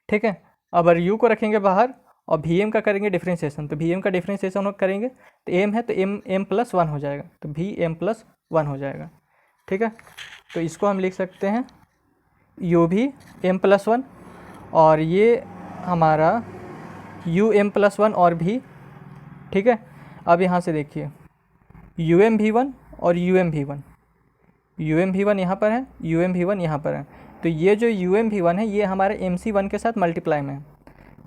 ठीक है। अब यू को रखेंगे बाहर और भी एम का करेंगे डिफ्रेंशिएशन, तो भी एम का डिफ्रेंशिएशन करेंगे तो एम है तो एम प्लस वन हो जाएगा, तो भी एम प्लस वन हो जाएगा, ठीक है। तो इसको हम लिख सकते हैं you v m plus one और ये हमारा यू एम प्लस वन और भी, ठीक है। अब यहाँ से देखिए यू एम भी वन और यू एम भी वन, यू एम भी वन यहाँ पर है, यू एम भी वन यहाँ पर है, तो ये जो यू एम भी वन है ये हमारे एम सी वन के साथ मल्टीप्लाई में है,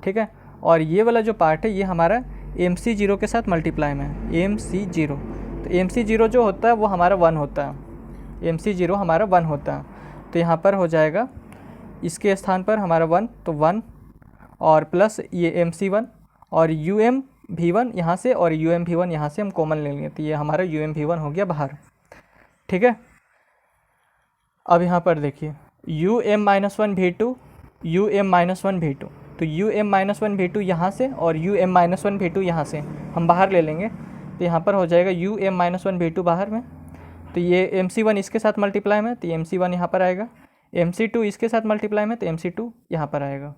ठीक है। और ये वाला जो पार्ट है ये हमारा एम सी जीरो के साथ मल्टीप्लाई में है, एम सी जीरो। तो एम सी जीरो जो होता है वो हमारा वन होता है, एम सी जीरो हमारा वन होता है। तो यहाँ पर हो जाएगा इसके स्थान पर हमारा वन, तो वन और प्लस ये एम सी वन और यू एम भी वन यहाँ से और यू एम भी वन यहाँ से हम कॉमन ले लेंगे, तो ये हमारा यू एम भी वन हो गया बाहर, ठीक है। अब यहाँ पर देखिए u m minus one v two, u m minus one v two, तो u m minus one v two यहाँ से और u m minus one v two यहाँ से हम बाहर ले लेंगे, तो यहाँ पर हो जाएगा u m minus one v to बाहर में, तो ये एम सी वन इसके साथ मल्टीप्लाई में, तो एम सी वन यहाँ पर आएगा, एम सी टू इसके साथ मल्टीप्लाई में, तो एम सी टू यहाँ पर आएगा,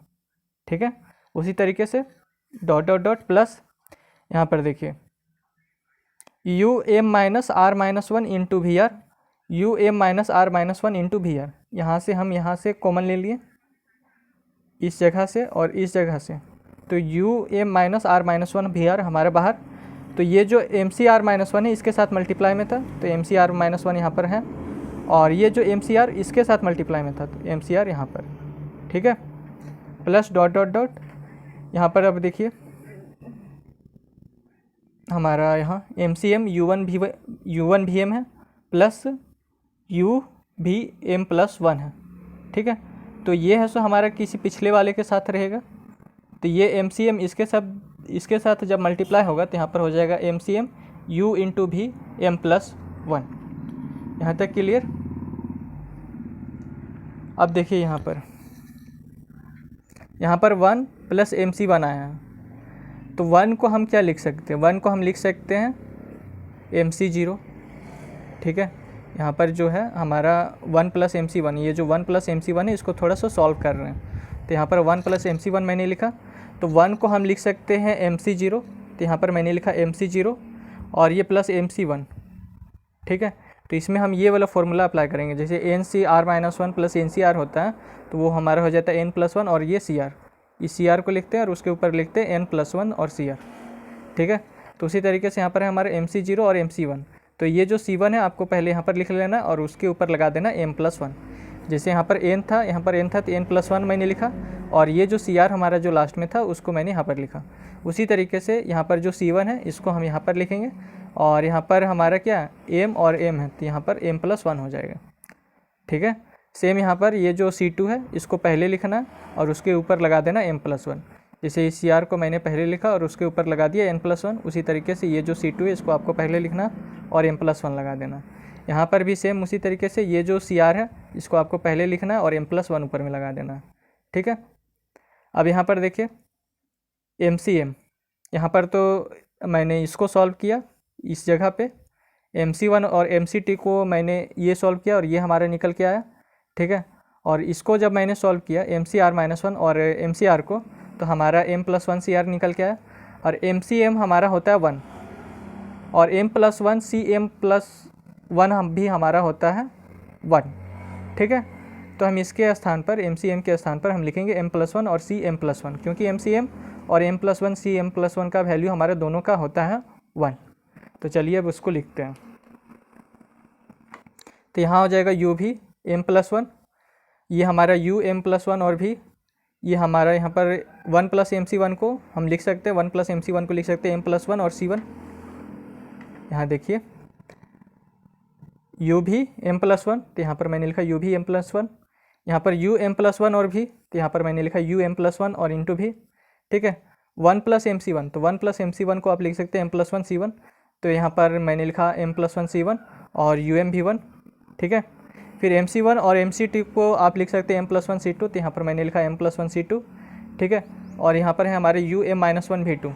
ठीक है। उसी तरीके से डॉट डॉट डॉट प्लस यहाँ पर देखिए u m minus r minus one into v r, u m minus r minus one into v r, यहाँ से हम यहाँ से कॉमन ले लिए इस जगह से और इस जगह से, तो u m minus r minus one v r हमारे बाहर, तो ये जो m C r minus one है इसके साथ मल्टीप्लाई में था, तो m C r minus one यहाँ पर है, और ये जो एम सी आर इसके साथ मल्टीप्लाई में था, तो एम सी आर यहाँ पर, ठीक है, प्लस डॉट डॉट डॉट यहाँ पर। अब देखिए हमारा यहाँ m C m u one v m है plus u v m plus one है, ठीक है। तो ये है सो हमारा किसी पिछले वाले के साथ रहेगा, तो ये एम सी एम इसके साथ जब मल्टीप्लाई होगा तो यहाँ पर हो जाएगा m C m u into v m plus one, यहाँ तक क्लियर। अब देखिए यहाँ पर one plus m C one आया है, तो वन को हम क्या लिख सकते हैं, वन को हम लिख सकते हैं एम सी जीरो, ठीक है। यहाँ पर जो है हमारा one plus m C one, ये जो one plus m C one है इसको थोड़ा सा सॉल्व कर रहे हैं, तो यहाँ पर one plus m C one मैंने लिखा, तो वन को हम लिख सकते हैं एम सी जीरो, तो यहाँ पर मैंने लिखा एम सी जीरो और ये प्लस एम सी वन, ठीक है। तो इसमें हम ये वाला फॉर्मूला अप्लाई करेंगे, जैसे N C r minus one plus n C are होता है तो वो हमारा हो जाता है एन प्लस वन और ये सी आर, इस सी आर को लिखते हैं और उसके ऊपर लिखते हैं एन प्लस वन और सी आर, ठीक है। तो उसी तरीके से यहाँ पर है हमारे एम सी जीरो और एम सी वन, तो ये जो सी वन है आपको पहले यहाँ पर लिख लेना और उसके ऊपर लगा देना एम प्लस वन, जैसे यहाँ पर n था, यहाँ पर n था तो n+1 मैंने लिखा, और ये जो Cr हमारा जो लास्ट में था उसको मैंने यहाँ पर लिखा। उसी तरीके से यहाँ पर जो C1 है इसको हम यहाँ पर लिखेंगे, और यहाँ पर हमारा क्या m और m है तो यहाँ पर m+1 हो जाएगा। ठीक है, सेम यहाँ पर ये जो C2 है इसको पहले लिखना और उसके ऊपर लगा देना m+1। जैसे इस Cr को मैंने पहले लिखा और उसके ऊपर लगा दिया n+1, उसी तरीके से ये जो C2 है इसको आपको पहले लिखना और m+1 लगा देना। यहाँ पर भी सेम उसी तरीके से ये जो Cr है इसको आपको पहले लिखना है और m+1 ऊपर में लगा देना। ठीक है, अब यहाँ पर देखिए MCM, यहाँ पर तो मैंने इसको सॉल्व किया इस जगह पे, MC1 और MCT को मैंने ये सॉल्व किया और ये हमारा निकल के आया। ठीक है, और इसको जब मैंने सॉल्व किया MCr-1 और MCr को, तो हमारा m+1 Cr निकल के आया, और MCM हमारा होता है 1 और m+1 Cm+1 हम भी हमारा होता है 1। ठीक है, तो हम इसके स्थान पर MCM के स्थान पर हम लिखेंगे m+1 और Cm+1, क्योंकि MCM और m+1 Cm+1 का वैल्यू हमारे दोनों का होता है 1। तो चलिए अब उसको लिखते हैं। तो यहाँ हो जाएगा u भी m+1, ये हमारा u m+1 और भी ये हमारा यहाँ पर 1 + MC1 को हम लिख सकते हैं, 1 + MC1 को लिख सकते हैं m+1 और C1। यहाँ देखिए u भी m+1, तो यहाँ पर मैंने लिखा u भी m+1, यहाँ पर u m+1 और भी, तो यहाँ पर मैंने लिखा u m+1 और इंटू भी। ठीक है, 1 + MC1, तो 1 + MC1 को आप लिख सकते हैं m+1 C1, तो यहाँ पर मैंने लिखा m+1 C1 और um भी 1। ठीक है, फिर MC1 और MC2 को आप लिख सकते हैं m+1 C2, तो यहाँ पर मैंने लिखा m+1 C2। ठीक है, और यहाँ पर है हमारे um-1 V2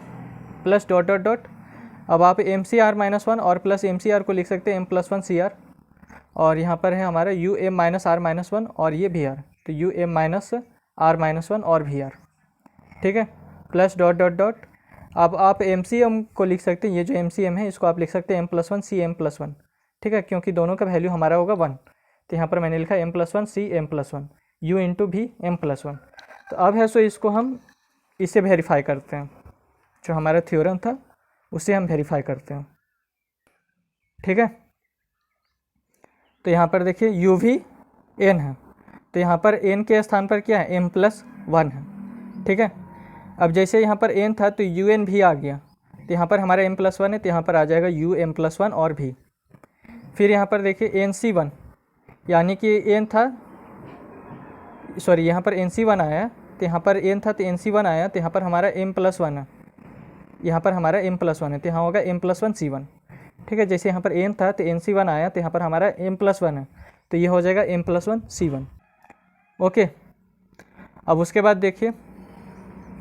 plus dot dot dot. अब आप MCr-1 और प्लस MCr को लिख सकते हैं m+1 CR, और यहाँ पर है हमारा um-r-1 और ये Vr, तो um-r-1 और Vr। ठीक है, प्लस डॉट डॉट डॉट। अब आप MCM को लिख सकते हैं, ये जो MCM है इसको आप लिख सकते हैं m+1 Cm+1। ठीक है, क्योंकि दोनों का वैल्यू हमारा होगा 1, तो यहाँ पर मैंने लिखा m+1 Cm+1 u इंटू भी m+1। तो अब है सो इसको हम इसे वेरीफाई करते हैं, जो हमारा थ्योरम था उसे हम वेरीफाई करते हैं। ठीक है, तो यहाँ पर देखिए u भी n है, तो यहाँ पर n के स्थान पर क्या है m+1 है। ठीक है, अब जैसे यहाँ पर n था तो un भी आ गया, तो यहाँ पर हमारा m+1 है, तो यहाँ पर आ जाएगा um+1 और भी। फिर यहाँ पर देखिए NC1, यानी कि n था, सॉरी यहाँ पर NC1 आया, तो यहाँ पर n था तो NC1 आया, तो यहाँ पर हमारा m+1 है, यहाँ पर हमारा m+1 है, तो यहाँ होगा m+1 C1। ठीक है, जैसे यहाँ पर n था तो NC1 आया, तो यहाँ पर हमारा m+1 है, तो ये हो जाएगा m+1 C1। ओके, अब उसके बाद देखिए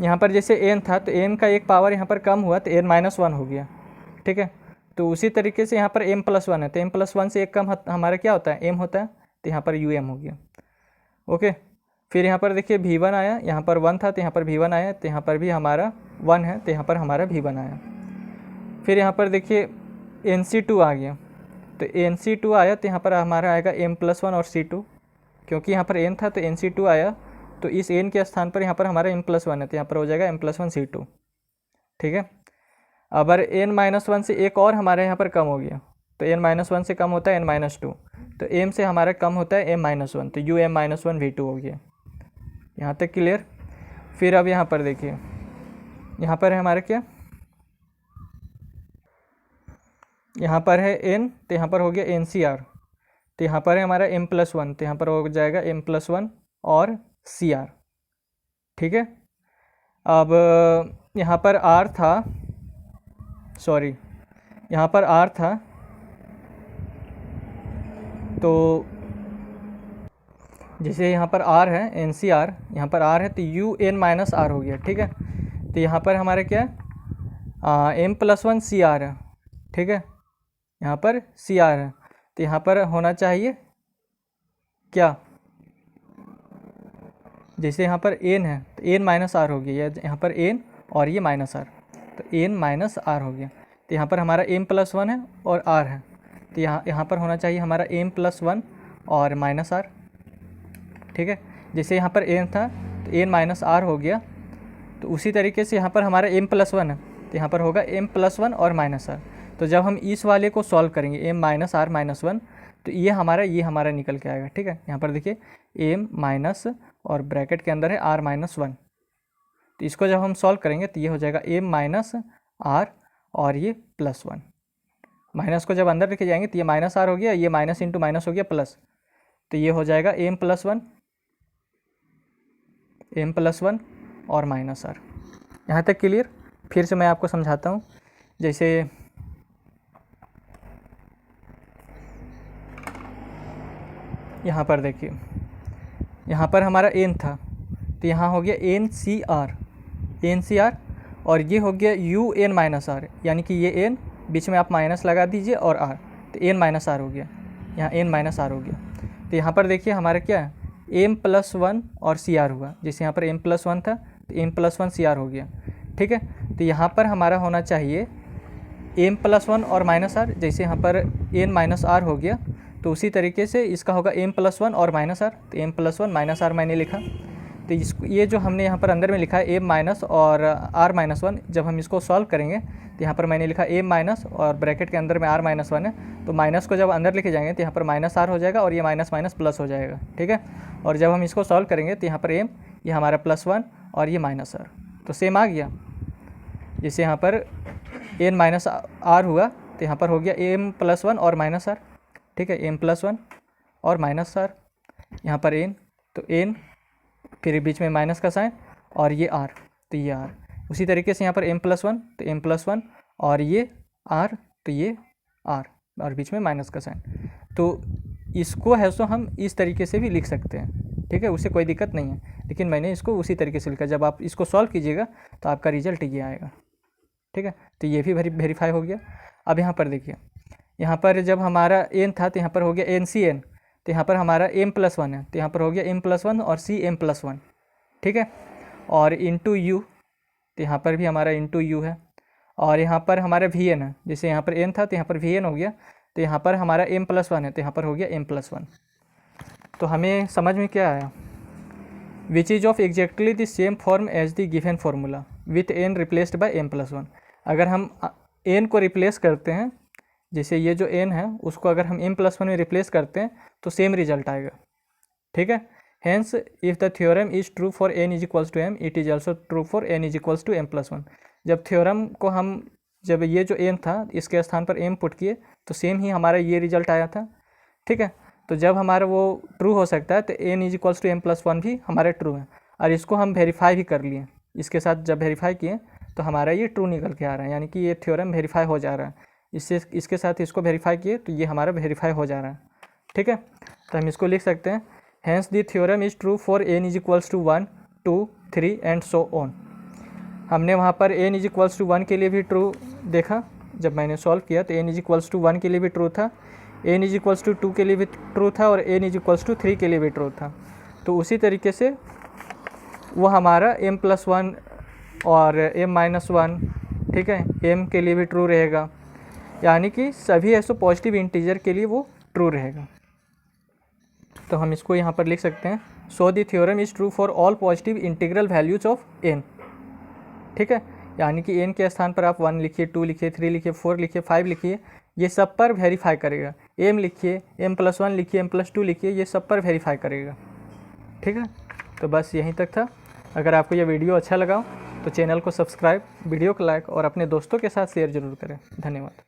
यहाँ पर जैसे n था तो n का एक पावर यहाँ पर कम हुआ तो n-1 हो गया। ठीक है, तो उसी तरीके से यहाँ पर m+1 है, तो m+1 से एक कम हमारा क्या होता है m होता है, तो यहाँ पर um हो गया। ओके, फिर यहाँ पर देखिए V1 आया, यहाँ पर 1 था तो यहाँ पर V1 आया, तो यहाँ पर भी हमारा 1 है, तो यहाँ पर हमारा V1 आया। फिर यहाँ पर देखिए NC2 आ गया, तो NC2 आया तो यहाँ पर हमारा आएगा m+1 और C2, क्योंकि यहाँ पर n था तो NC2 आया, तो इस n के स्थान पर यहाँ पर हमारा m+1 है, तो यहाँ पर हो जाएगा m+1 C2। ठीक है, अगर n-1 से एक और हमारे यहाँ पर कम हो गया, तो n-1 से कम होता है n-2, तो m से हमारा कम होता है m-1, तो um-1 V2 हो गया। यहाँ तक क्लियर। फिर अब यहाँ पर देखिए, यहाँ पर है हमारा क्या, यहाँ पर है n, तो यहाँ पर हो गया NCr, तो यहाँ पर है हमारा m+1, तो यहाँ पर हो जाएगा m+1 और Cr। ठीक है, अब यहाँ पर r था, सॉरी यहाँ पर r था, तो जैसे यहाँ पर r है NCr, यहाँ पर r है तो un-r हो गया। ठीक है, तो यहाँ पर हमारा क्या है m+1 Cr है। ठीक है, यहाँ पर Cr है, तो यहाँ पर होना चाहिए क्या, जैसे यहाँ पर n है तो n-r हो गया, यहाँ पर n और ये -r, तो n-r हो गया, तो यहाँ पर हमारा m+1 है और r है, तो यहाँ पर होना चाहिए हमारा m+1 और -r। ठीक है, जैसे यहाँ पर n था तो n-r हो गया, तो उसी तरीके से यहाँ पर हमारा m+1 है, तो यहाँ पर होगा m+1 और -r। तो जब हम इस वाले को सॉल्व करेंगे m-r-1, तो ये हमारा निकल के आएगा। ठीक है, यहाँ पर देखिए एम माइनस और ब्रैकेट के अंदर है आर माइनस 1। तो इसको जब हम सॉल्व करेंगे तो ये हो जाएगा एम माइनस आर और ये प्लस 1। माइनस को जब अंदर लेके जाएंगे तो ये माइनस आर हो गया, ये माइनस इंटू माइनस हो गया प्लस, तो ये हो जाएगा एम प्लस 1 और माइनस आर। यहाँ तक क्लियर? फिर से मैं आपको समझाता हूँ। जैसे यहाँ पर देखिए, यहाँ पर हमारा एन था तो यहाँ हो गया एन सी आर और ये हो गया यू एन माइनस आर, यानी कि ये एन बीच में आप माइनस लगा दीजिए और आर, तो एन माइनस आर हो गया, यहाँ एन माइनस आर हो गया। तो यहाँ पर देखिए हमारा क्या है, एम प्लस 1 और सी आर हुआ। जैसे यहाँ पर एम प्लस 1 था तो एम प्लस 1 सी आर हो गया। ठीक है, तो यहाँ पर हमारा होना चाहिए एम प्लस 1 और माइनस आर। जैसे यहाँ पर एन माइनस आर हो गया तो उसी तरीके से इसका होगा एम प्लस 1 और माइनस आर। तो एम प्लस 1 माइनस आर मैंने लिखा। तो इसको ये जो हमने यहाँ पर अंदर में लिखा है एम माइनस और आर माइनस 1, जब हम इसको सॉल्व करेंगे तो यहाँ पर मैंने लिखा एम माइनस और ब्रैकेट के अंदर में आर माइनस 1 है, तो माइनस को जब अंदर लेके जाएंगे तो यहाँ पर माइनस आर हो जाएगा और ये माइनस माइनस प्लस हो जाएगा। ठीक है, और जब हम इसको सॉल्व करेंगे तो यहाँ पर एम, ये हमारा प्लस 1 और ये माइनस आर, तो सेम आ गया। जैसे यहाँ पर एन माइनस आर हुआ तो यहाँ पर हो गया एम प्लस 1 और माइनस आर। ठीक है, एम प्लस 1 और माइनस आर, यहाँ पर एन, तो एन फिर बीच में माइनस का साइन और ये आर, तो ये आर। उसी तरीके से यहाँ पर एम प्लस 1 तो एम प्लस 1 और ये आर, तो ये आर और बीच में माइनस का साइन। तो इसको है सो हम इस तरीके से भी लिख सकते हैं। ठीक है, उससे कोई दिक्कत नहीं है, लेकिन मैंने इसको उसी तरीके से लिखा। जब आप इसको सॉल्व कीजिएगा तो आपका रिजल्ट ये आएगा। ठीक है, तो ये भी वेरीफाई हो गया। अब यहाँ पर देखिए, यहाँ पर जब हमारा एन था तो यहाँ पर हो गया एन सी एन, तो यहाँ पर हमारा एम प्लस 1 है तो यहाँ पर हो गया एम प्लस 1 और सी एम प्लस 1। ठीक है, और इंटू यू, तो यहाँ पर भी हमारा इंटू यू है, और यहाँ पर हमारा वी एन है। जैसे यहाँ पर एन था तो यहाँ पर वी एन हो गया, तो यहाँ पर हमारा एम प्लस 1 है तो यहाँ पर हो गया एम प्लस 1। तो हमें समझ में क्या आया, which is of exactly the same form as the given formula with an replaced by M plus 1। अगर हम एन को रिप्लेस करते हैं, जैसे ये जो एन है उसको अगर हम एम प्लस 1 में रिप्लेस करते हैं तो सेम रिजल्ट आएगा। ठीक है, hence if the theorem is true for an is equals to M, it is also true for an is equals to M plus 1। जब थ्योरम को हम, जब ये जो एन था इसके स्थान पर एम पुट किए तो सेम ही हमारा ये रिजल्ट आया था। ठीक है, तो जब हमारा वो ट्रू हो सकता है तो N is equals to M plus 1 भी हमारे ट्रू है, और इसको हम वेरीफाई भी कर लिए। इसके साथ जब वेरीफाई किए तो हमारा ये ट्रू निकल के आ रहा है, यानी कि ये थ्योरम वेरीफाई हो जा रहा है। इससे इसके साथ इसको वेरीफाई किए तो ये हमारा वेरीफाई हो जा रहा है। ठीक है, तो हम इसको लिख सकते हैं, hence the theorem is true for an is equals to 1, 2, 3 and so on. हमने वहाँ पर एन इज इक्वल्स टू 1 के लिए भी ट्रू देखा, जब मैंने सॉल्व किया तो एन इज इक्वल्स टू 1 के लिए भी ट्रू था, एन इज इक्वल्स टू 2 के लिए भी ट्रू था और एन इज इक्वल्स टू 3 के लिए भी ट्रू था। तो उसी तरीके से वो हमारा एम प्लस 1 और एम माइनस 1, ठीक है, एम के लिए भी ट्रू रहेगा, यानी कि सभी ऐसो पॉजिटिव इंटीजर के लिए वो ट्रू रहेगा। तो हम इसको यहाँ पर लिख सकते हैं, so the theorem is true for all positive integral values of N. ठीक है, यानी कि एन के स्थान पर आप 1 लिखिए, 2 लिखिए, 3 लिखिए, 4 लिखिए, 5 लिखिए, ये सब पर वेरीफाई करेगा। एम लिखिए, एम प्लस 1 लिखिए, एम प्लस 2 लिखिए, ये सब पर वेरीफाई करेगा। ठीक है, तो बस यहीं तक था। अगर आपको यह वीडियो अच्छा लगा तो चैनल को सब्सक्राइब, वीडियो को लाइक और अपने दोस्तों के साथ शेयर ज़रूर करें। धन्यवाद।